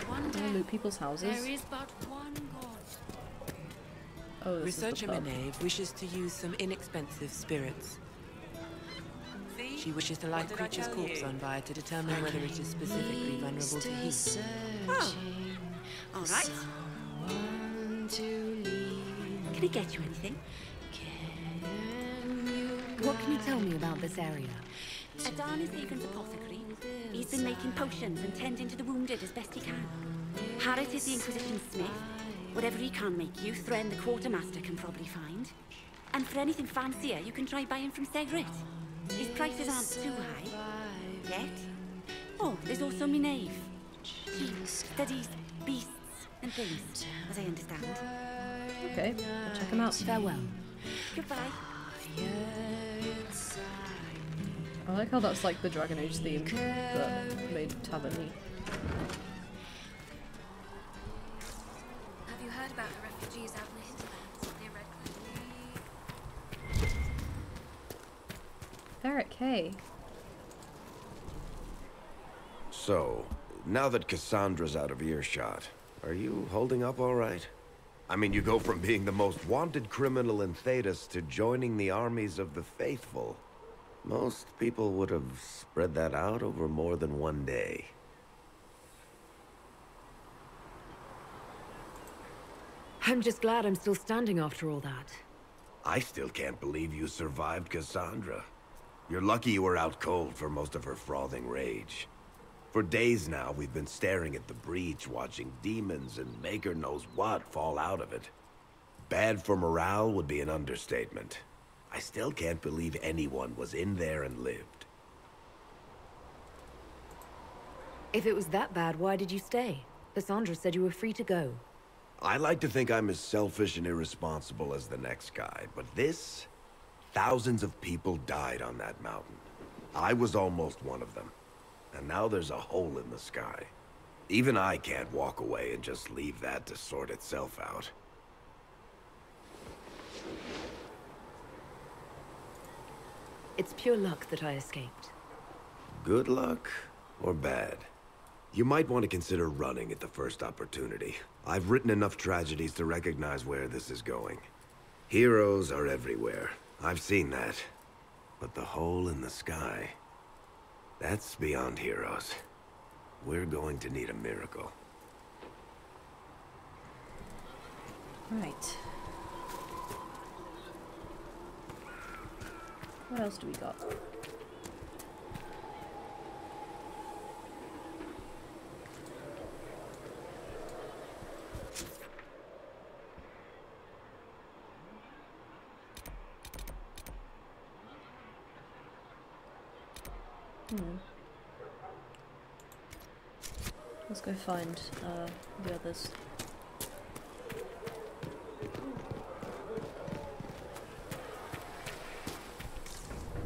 one Can I death. loot people's houses? There is but one God. Oh, this Researcher is the pub. Minerve wishes to use some inexpensive spirits. She wishes to light creature's corpse on fire to determine whether it is specifically vulnerable to heat. Oh, all right. Can I get you anything? What can you tell me about this area? Adan is Haven's apothecary. He's been making potions and tending to the wounded as best he can. Harrit is the Inquisition smith. Whatever he can make you, Thren the quartermaster can probably find. And for anything fancier, you can try buying from Segret. His prices aren't too high. Yet. Oh, there's also Minerve. He studies beasts and things, as I understand. Okay, I'll check him out. Farewell. Goodbye. I like how that's like the Dragon Age theme, but made tavern-y. Have you heard about the refugees out in the hinterlands near Redcliffe? Ferret K. So, now that Cassandra's out of earshot, are you holding up all right? I mean, you go from being the most wanted criminal in Thedas to joining the armies of the faithful. Most people would have spread that out over more than one day. I'm just glad I'm still standing after all that. I still can't believe you survived Cassandra. You're lucky you were out cold for most of her frothing rage. For days now, we've been staring at the breach, watching demons and maker knows what fall out of it. Bad for morale would be an understatement. I still can't believe anyone was in there and lived. If it was that bad, why did you stay? Cassandra said you were free to go. I like to think I'm as selfish and irresponsible as the next guy, but this... Thousands of people died on that mountain. I was almost one of them. And now there's a hole in the sky. Even I can't walk away and just leave that to sort itself out. It's pure luck that I escaped. Good luck or bad? You might want to consider running at the first opportunity. I've written enough tragedies to recognize where this is going. Heroes are everywhere. I've seen that. But the hole in the sky... that's beyond heroes. We're going to need a miracle. Right. What else do we got? Let's go find the others.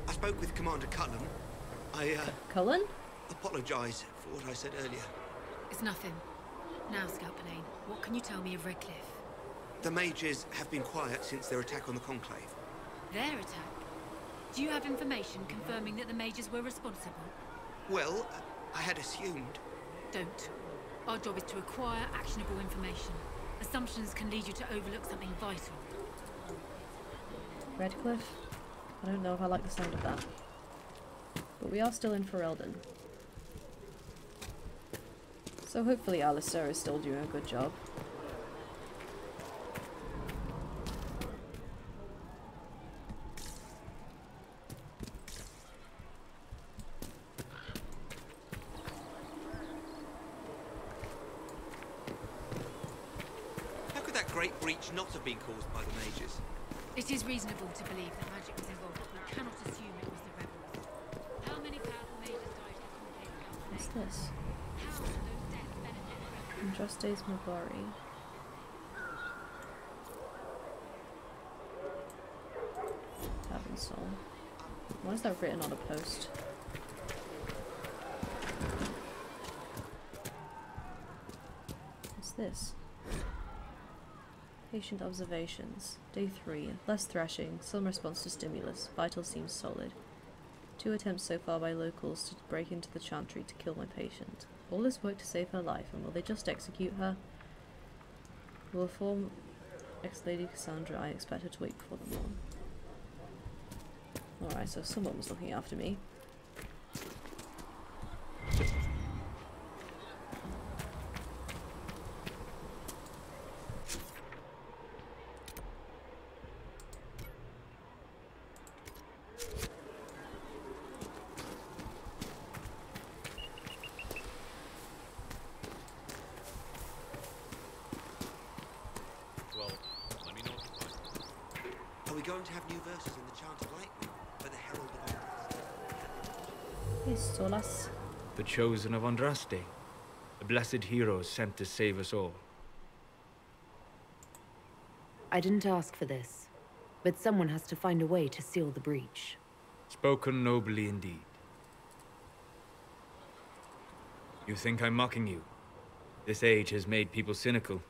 I spoke with Commander Cullen. Cullen? Apologise for what I said earlier. It's nothing. Now, Scout Panane, what can you tell me of Redcliffe? The mages have been quiet since their attack on the Conclave. Their attack? Do you have information confirming that the mages were responsible? Well, I had assumed. Don't. Our job is to acquire actionable information. Assumptions can lead you to overlook something vital. Redcliffe? I don't know if I like the sound of that. But we are still in Ferelden. So hopefully Alistair is still doing a good job. How could that great breach not have been caused by the mages? It is reasonable to believe that magic was involved, but we cannot assume it was the rebels. How many powerful mages died in the Conclave? What's this? How do those deaths benefit the rebels? Andraste's Mabari. Tavern Soul. Why is that written on a post? this? Patient observations. Day 3. Less thrashing. Some response to stimulus. Vital seems solid. 2 attempts so far by locals to break into the chantry to kill my patient. All this work to save her life, and will they just execute her? Will form ex-Lady Cassandra. I expect her to wait before the morn. Alright, so someone was looking after me. Are we going to have new verses in the Chant of Lightning for the Herald of Andraste? Yes, Solas. The chosen of Andraste. The blessed heroes sent to save us all. I didn't ask for this, but someone has to find a way to seal the breach. Spoken nobly indeed. You think I'm mocking you? This age has made people cynical.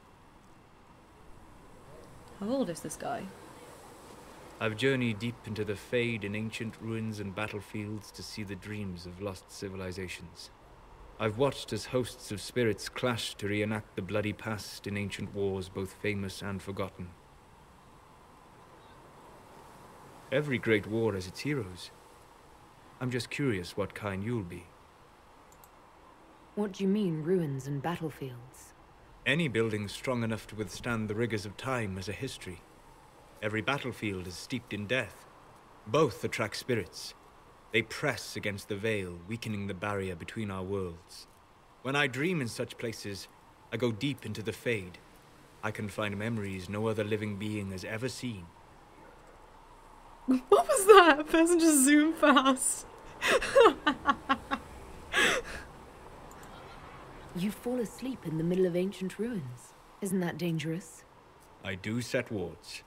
How old is this guy? I've journeyed deep into the Fade in ancient ruins and battlefields to see the dreams of lost civilizations. I've watched as hosts of spirits clash to reenact the bloody past in ancient wars both famous and forgotten. Every great war has its heroes. I'm just curious what kind you'll be. What do you mean, ruins and battlefields? Any building strong enough to withstand the rigors of time has a history. Every battlefield is steeped in death. Both attract spirits. They press against the veil, weakening the barrier between our worlds. When I dream in such places, I go deep into the Fade. I can find memories no other living being has ever seen. What was that? A person just zoomed past. You fall asleep in the middle of ancient ruins. Isn't that dangerous? I do set wards.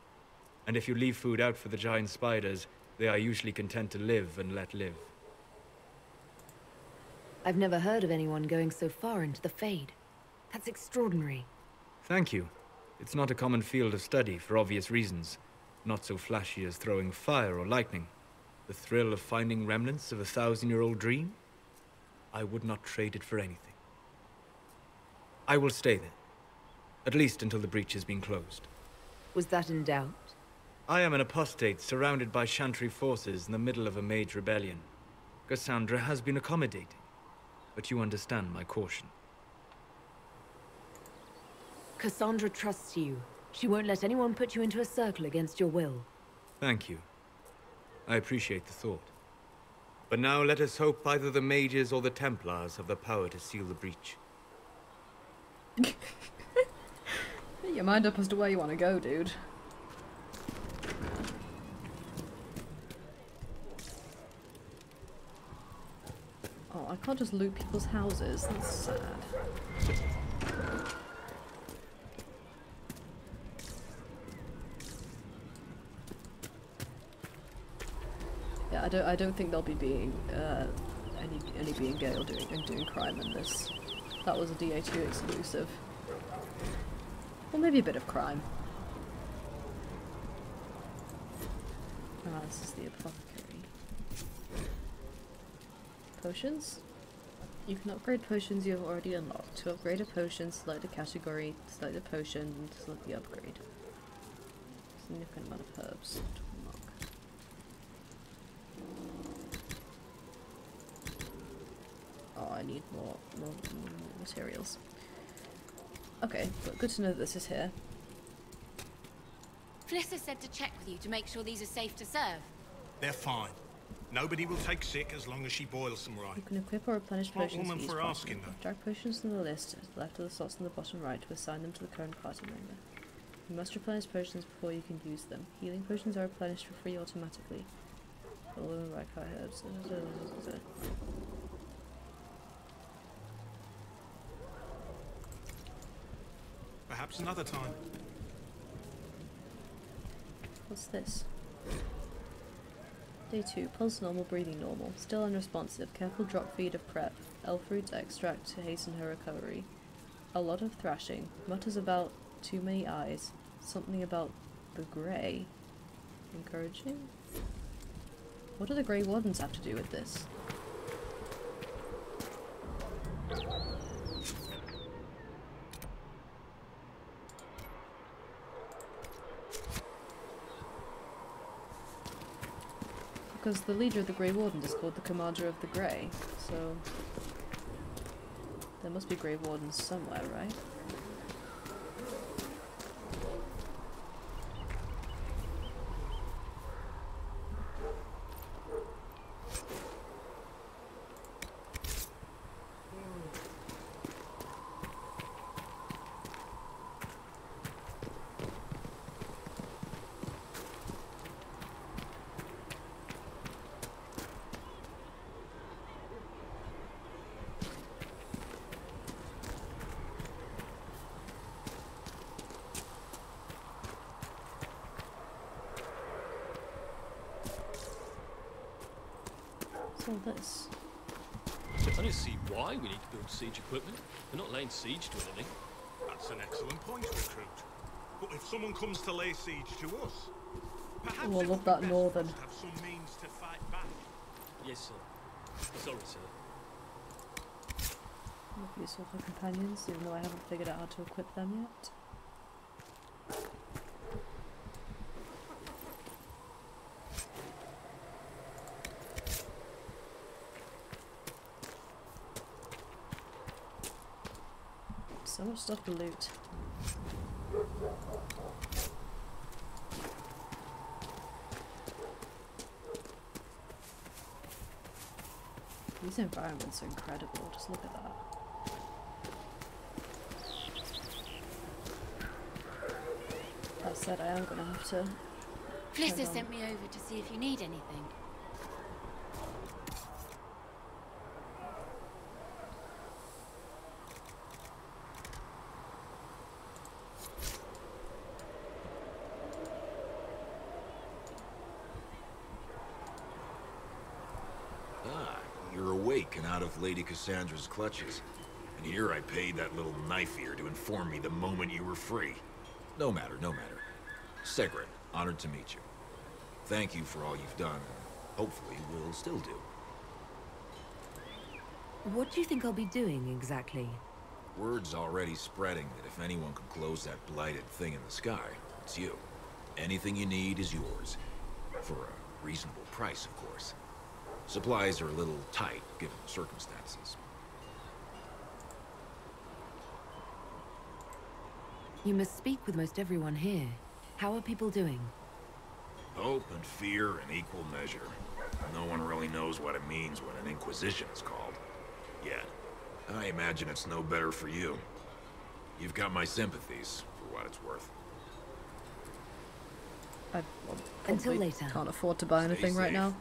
And if you leave food out for the giant spiders, they are usually content to live and let live. I've never heard of anyone going so far into the Fade. That's extraordinary. Thank you. It's not a common field of study for obvious reasons. Not so flashy as throwing fire or lightning. The thrill of finding remnants of a 1,000-year-old dream? I would not trade it for anything. I will stay there. At least until the breach has been closed. Was that in doubt? I am an apostate surrounded by Chantry forces in the middle of a mage rebellion. Cassandra has been accommodating, but you understand my caution. Cassandra trusts you. She won't let anyone put you into a circle against your will. Thank you. I appreciate the thought. But now let us hope either the mages or the Templars have the power to seal the breach. Get your mind up as to where you want to go, dude. Oh, I can't just loot people's houses. That's sad. Yeah, I don't think there'll be being any being gay or doing crime in this. That was a DA2 exclusive. Or maybe a bit of crime. Ah, this is the apothecary. Potions? You can upgrade potions you have already unlocked. To upgrade a potion, select the category, select the potion, and select the upgrade. Significant amount of herbs to unlock. Oh, I need more materials. Okay, but good to know that this is here. Fliss said to check with you to make sure these are safe to serve. They're fine. Nobody will take sick as long as she boils them right. You can equip or replenish Smart potions woman each for party asking, member. though. Drag potions from the list, left of the slots on the bottom right, to assign them to the current party member. You must replenish potions before you can use them. Healing potions are replenished for free automatically. All of the right herbs. Perhaps another time. What's this? Day 2. Pulse normal, breathing normal. Still unresponsive. Careful drop feed of prep. Elf fruit extract to hasten her recovery. A lot of thrashing. Mutters about too many eyes. Something about the grey. Encouraging? What do the Grey Wardens have to do with this? Because the leader of the Grey Wardens is called the Commander of the Grey, so there must be Grey Wardens somewhere, right? All this. I don't see why we need to build siege equipment. We're not laying siege to anything. That's an excellent point, recruit. But if someone comes to lay siege to us, perhaps I love that northern. have some means to fight back. Yes, sir. Sorry, sir. Look useful for companions, even though I haven't figured out how to equip them yet. So much stuff to loot. These environments are incredible, just look at that. That said, I am gonna have to... Flister sent me over to see if you need anything. You're awake and out of Lady Cassandra's clutches. And here I paid that little knife-ear to inform me the moment you were free. No matter, no matter. Segret, honored to meet you. Thank you for all you've done, and hopefully will still do. What do you think I'll be doing, exactly? Word's already spreading that if anyone can close that blighted thing in the sky, it's you. Anything you need is yours. For a reasonable price, of course. Supplies are a little tight, given the circumstances. You must speak with most everyone here. How are people doing? Hope and fear in equal measure. No one really knows what it means when an Inquisition is called. Yet. I imagine it's no better for you. You've got my sympathies, for what it's worth. Until later. Can't afford to buy anything right now.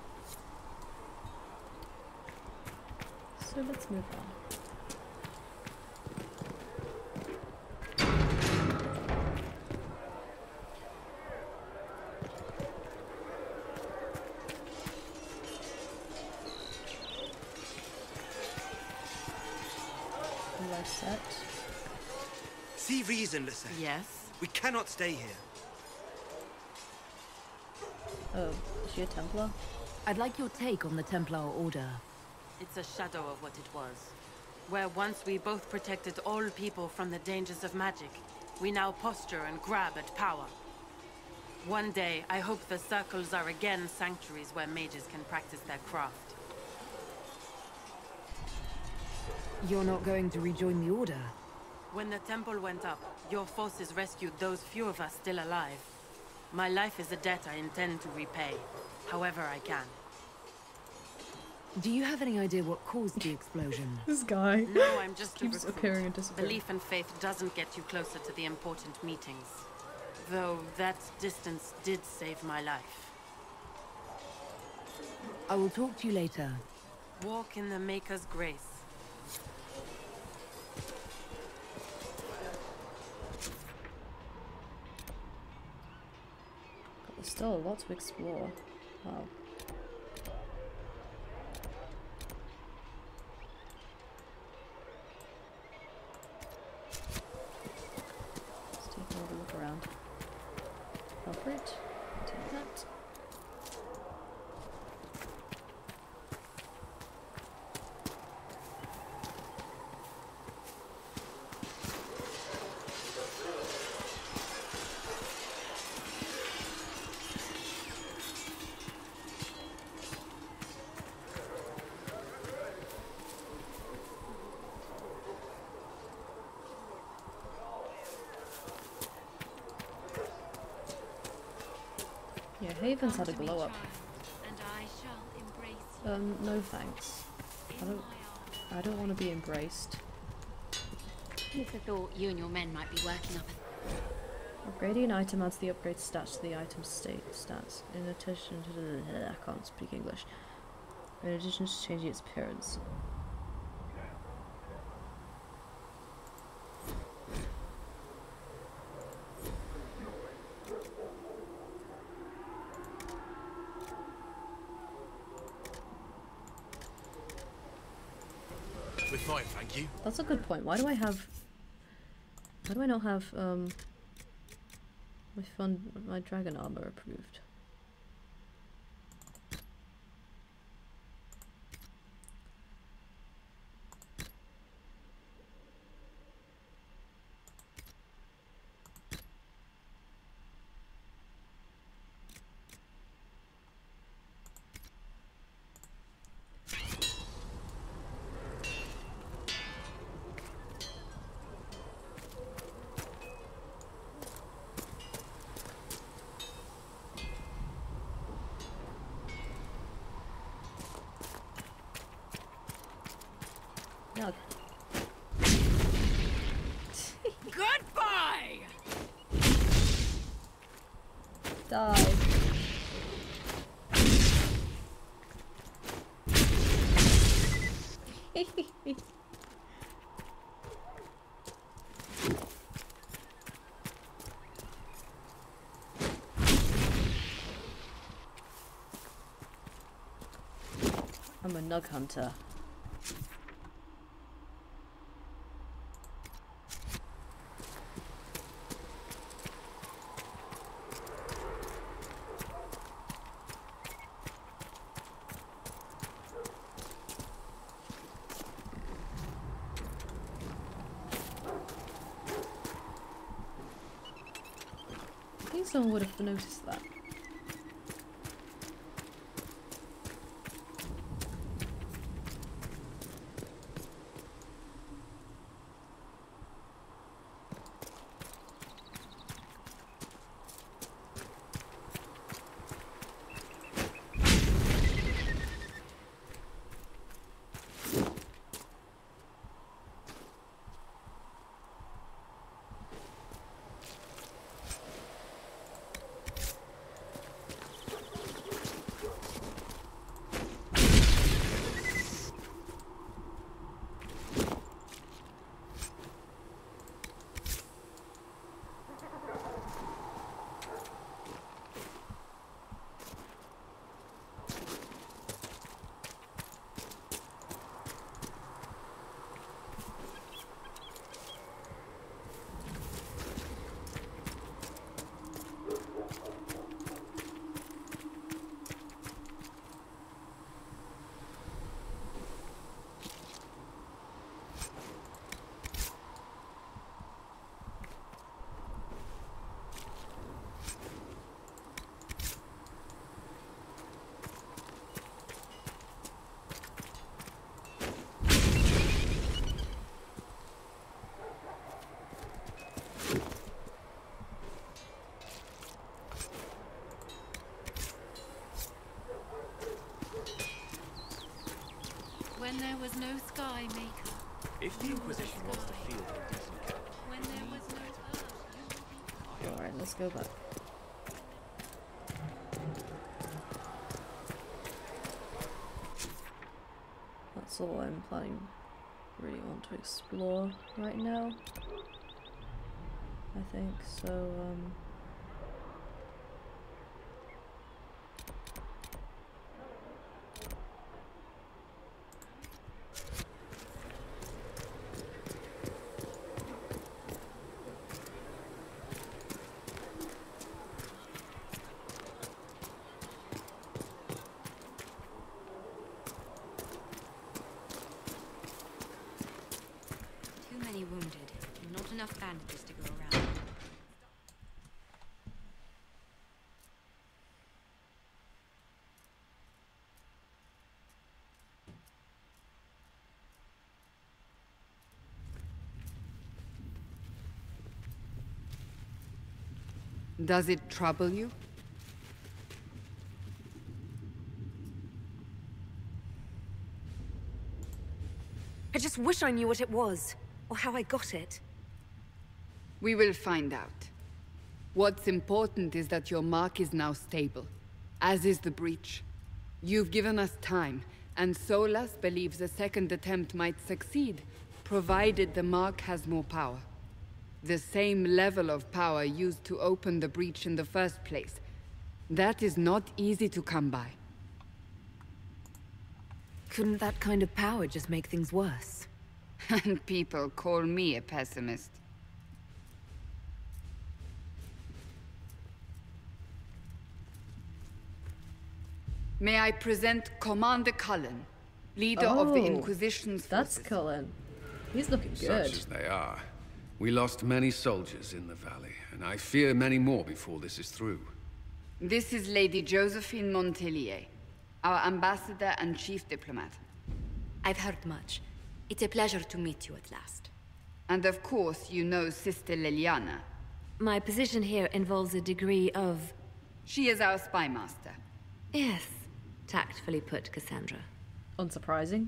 So let's move on. Set. See reason, Lissa. Yes? We cannot stay here. Oh, is she a Templar? I'd like your take on the Templar Order. It's a shadow of what it was. Where once we both protected all people from the dangers of magic, we now posture and grab at power. One day, I hope the circles are again sanctuaries where mages can practice their craft. You're not going to rejoin the Order? When the temple went up, your forces rescued those few of us still alive. My life is a debt I intend to repay, however I can. Do you have any idea what caused the explosion? This guy. No, I'm just keeps appearing and disappearing. Belief and faith doesn't get you closer to the important meetings. Though that distance did save my life. I will talk to you later. Walk in the Maker's grace. There's still a lot to explore. Wow. Haven's had a glow up. No thanks. I don't want to be embraced. I thought you and your men might be working up. Upgrading an item adds the upgrade stats to the item's stats. In addition to I can't speak English. In addition to changing its appearance. We're fine, thank you. That's a good point. Why do I not have my dragon armor approved? Goodbye! Die. I'm a nug hunter. Someone would have noticed that. When there was no sky maker. If the Inquisition wants to field a decent cat, When there was no earth. Alright, let's go back. That's all I'm planning. Really want to explore right now. I think so. Wounded. Not enough bandages to go around. Does it trouble you? I just wish I knew what it was, or how I got it. We will find out. What's important is that your mark is now stable, as is the breach. You've given us time, and Solas believes a second attempt might succeed, provided the mark has more power. The same level of power used to open the breach in the first place. That is not easy to come by. Couldn't that kind of power just make things worse? And people call me a pessimist. May I present Commander Cullen, leader of the Inquisition's forces. That's Cullen. He's looking good. Such as they are. We lost many soldiers in the valley, and I fear many more before this is through. This is Lady Josephine Montelier, our ambassador and chief diplomat. I've heard much. It's a pleasure to meet you at last. And of course, you know Sister Liliana. My position here involves a degree of... She is our spy master. Yes, tactfully put, Cassandra. Unsurprising.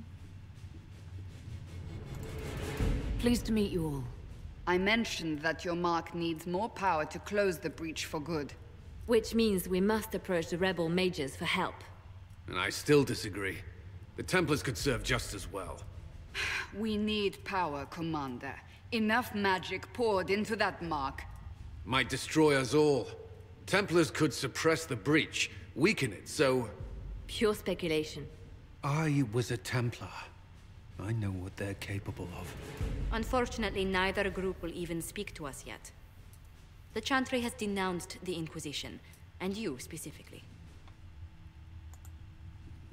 Pleased to meet you all. I mentioned that your mark needs more power to close the breach for good. Which means we must approach the rebel mages for help. And I still disagree. The Templars could serve just as well. We need power, Commander. Enough magic poured into that mark. Might destroy us all. Templars could suppress the breach, weaken it, so... Pure speculation. I was a Templar. I know what they're capable of. Unfortunately, neither group will even speak to us yet. The Chantry has denounced the Inquisition, and you specifically.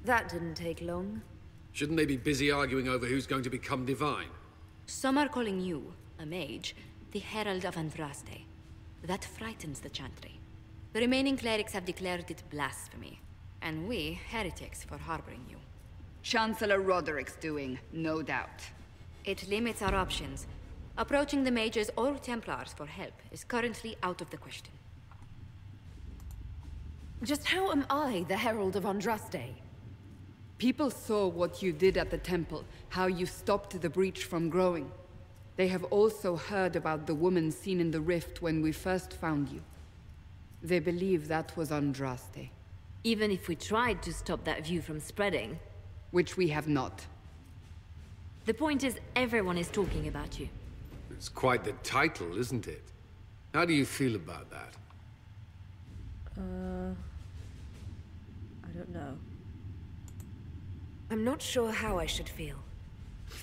That didn't take long. Shouldn't they be busy arguing over who's going to become divine? Some are calling you, a mage, the Herald of Andraste. That frightens the Chantry. The remaining clerics have declared it blasphemy, and we, heretics, for harboring you. Chancellor Roderick's doing, no doubt. It limits our options. Approaching the mages or Templars for help is currently out of the question. Just how am I the Herald of Andraste? People saw what you did at the temple, how you stopped the breach from growing. They have also heard about the woman seen in the rift when we first found you. They believe that was Andraste. Even if we tried to stop that view from spreading... Which we have not. The point is, everyone is talking about you. It's quite the title, isn't it? How do you feel about that? I don't know. I'm not sure how I should feel.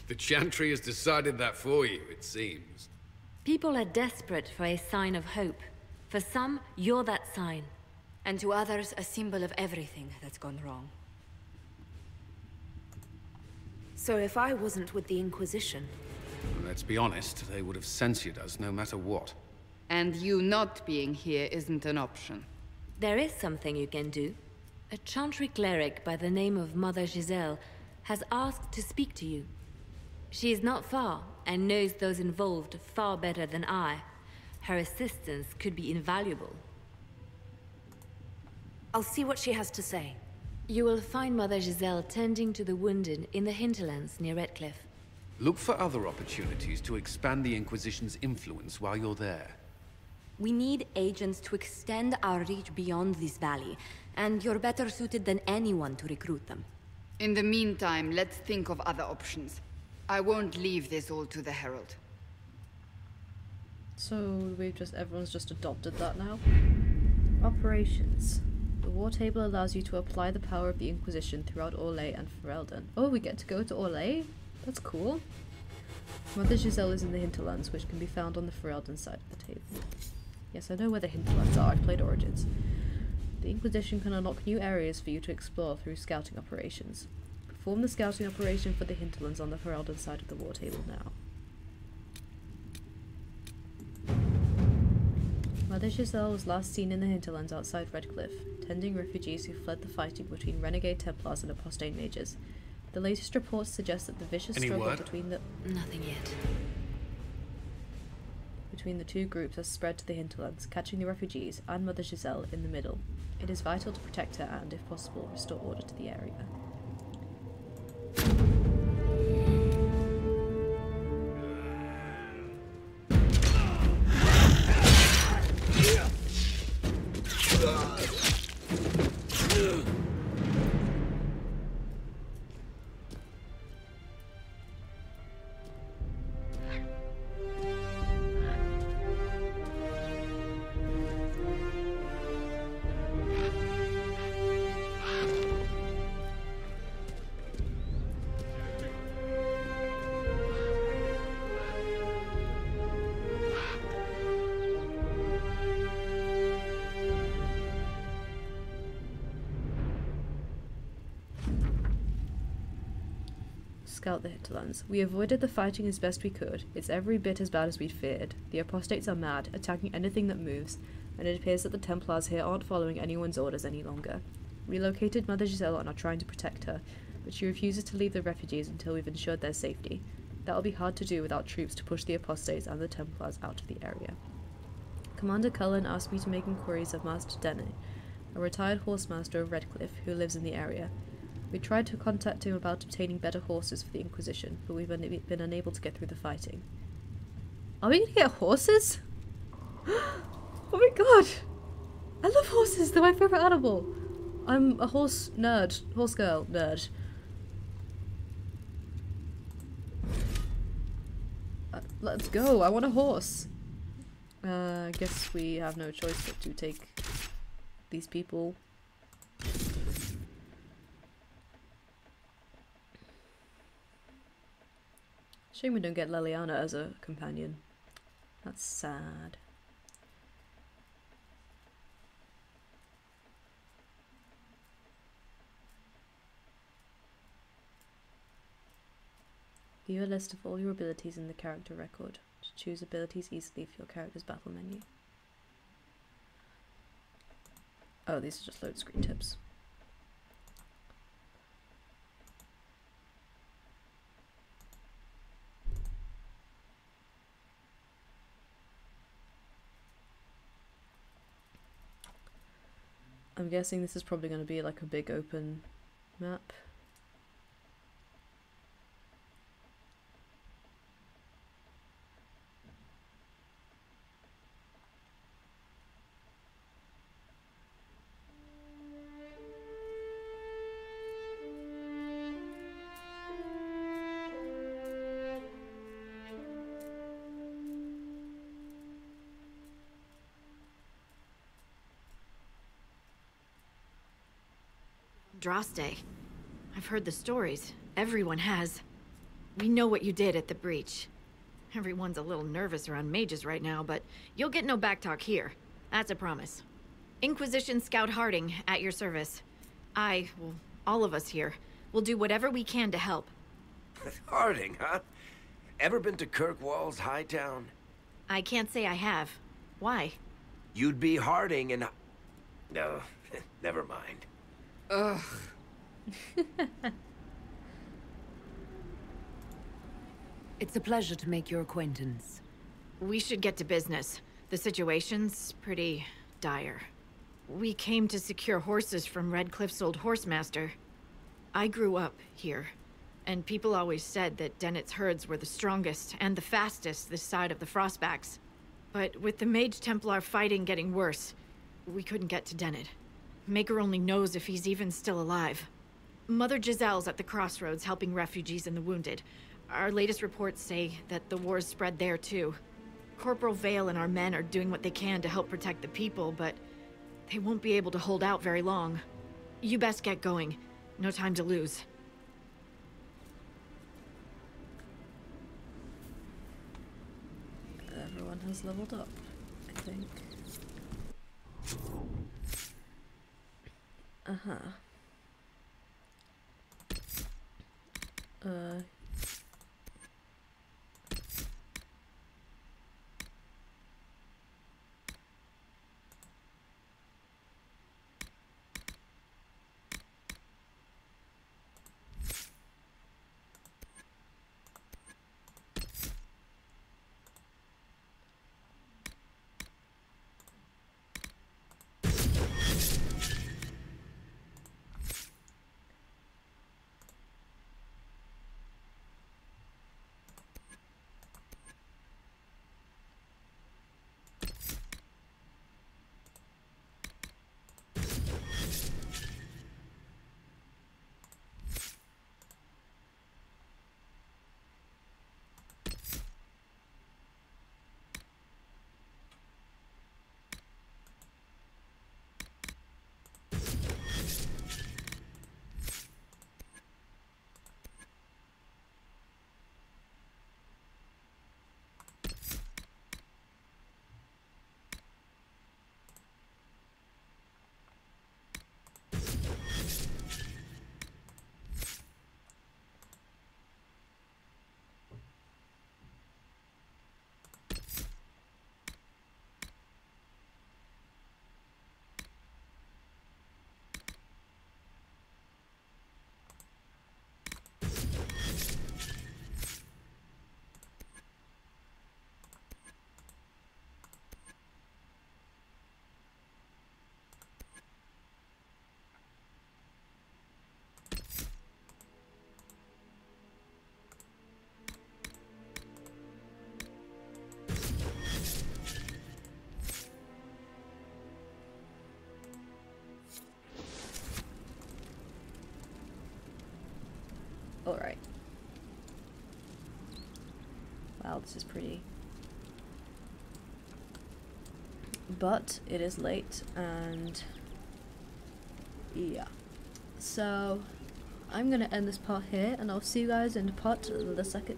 The Chantry has decided that for you, it seems. People are desperate for a sign of hope. For some, you're that sign. And to others, a symbol of everything that's gone wrong. So if I wasn't with the Inquisition... Well, let's be honest, they would have censored us no matter what. And you not being here isn't an option. There is something you can do. A Chantry cleric by the name of Mother Giselle has asked to speak to you. She is not far, and knows those involved far better than I. Her assistance could be invaluable. I'll see what she has to say. You will find Mother Giselle tending to the wounded in the hinterlands near Redcliffe. Look for other opportunities to expand the Inquisition's influence while you're there. We need agents to extend our reach beyond this valley, and you're better suited than anyone to recruit them. In the meantime, let's think of other options. I won't leave this all to the Herald. So everyone's just adopted that now? Operations. The war table allows you to apply the power of the Inquisition throughout Orlais and Ferelden. Oh, we get to go to Orlais? That's cool. Mother Giselle is in the hinterlands, which can be found on the Ferelden side of the table. Yes, I know where the hinterlands are. I've played Origins. The Inquisition can unlock new areas for you to explore through scouting operations. Perform the scouting operation for the hinterlands on the Ferelden side of the war table now. Mother Giselle was last seen in the hinterlands outside Redcliffe, tending refugees who fled the fighting between renegade Templars and apostate mages. The latest reports suggest that the vicious struggle between the... Nothing yet. Between the two groups has spread to the hinterlands, catching the refugees and Mother Giselle in the middle. It is vital to protect her and, if possible, restore order to the area. scout the hinterlands. We avoided the fighting as best we could. It's every bit as bad as we'd feared. The apostates are mad, attacking anything that moves, and it appears that the Templars here aren't following anyone's orders any longer. We located Mother Giselle and are trying to protect her, but she refuses to leave the refugees until we've ensured their safety. That'll be hard to do without troops to push the apostates and the Templars out of the area. Commander Cullen asked me to make inquiries of Master Denny, a retired horsemaster of Redcliffe who lives in the area. We tried to contact him about obtaining better horses for the Inquisition, but we've been unable to get through the fighting. Are we gonna get horses? Oh my god! I love horses, they're my favourite animal! I'm a horse nerd. Horse girl nerd. Let's go, I want a horse! I guess we have no choice but to take these people. Shame we don't get Leliana as a companion. That's sad. View a list of all your abilities in the character record. To choose abilities easily for your character's battle menu. Oh, these are just load screen tips. I'm guessing this is probably going to be like a big open map. Droste. I've heard the stories. Everyone has. We know what you did at the breach. Everyone's a little nervous around mages right now, but you'll get no backtalk here. That's a promise. Inquisition Scout Harding, at your service. Well, all of us here, will do whatever we can to help. Harding, huh? Ever been to Kirkwall's Hightown? I can't say I have. Why? You'd be Harding and... No, never mind. Ugh. It's a pleasure to make your acquaintance. We should get to business. The situation's pretty dire. We came to secure horses from Redcliffe's old horsemaster. I grew up here, and people always said that Dennett's herds were the strongest and the fastest this side of the Frostbacks. But with the Mage Templar fighting getting worse, we couldn't get to Dennett. Maker only knows if he's even still alive. Mother Giselle's at the crossroads helping refugees and the wounded. Our latest reports say that the war's spread there too. Corporal Vale and our men are doing what they can to help protect the people, but they won't be able to hold out very long. You best get going. No time to lose. Everyone has leveled up, I think. Alright. Wow, this is pretty. But it is late, and yeah. So I'm gonna end this part here, and I'll see you guys in part the second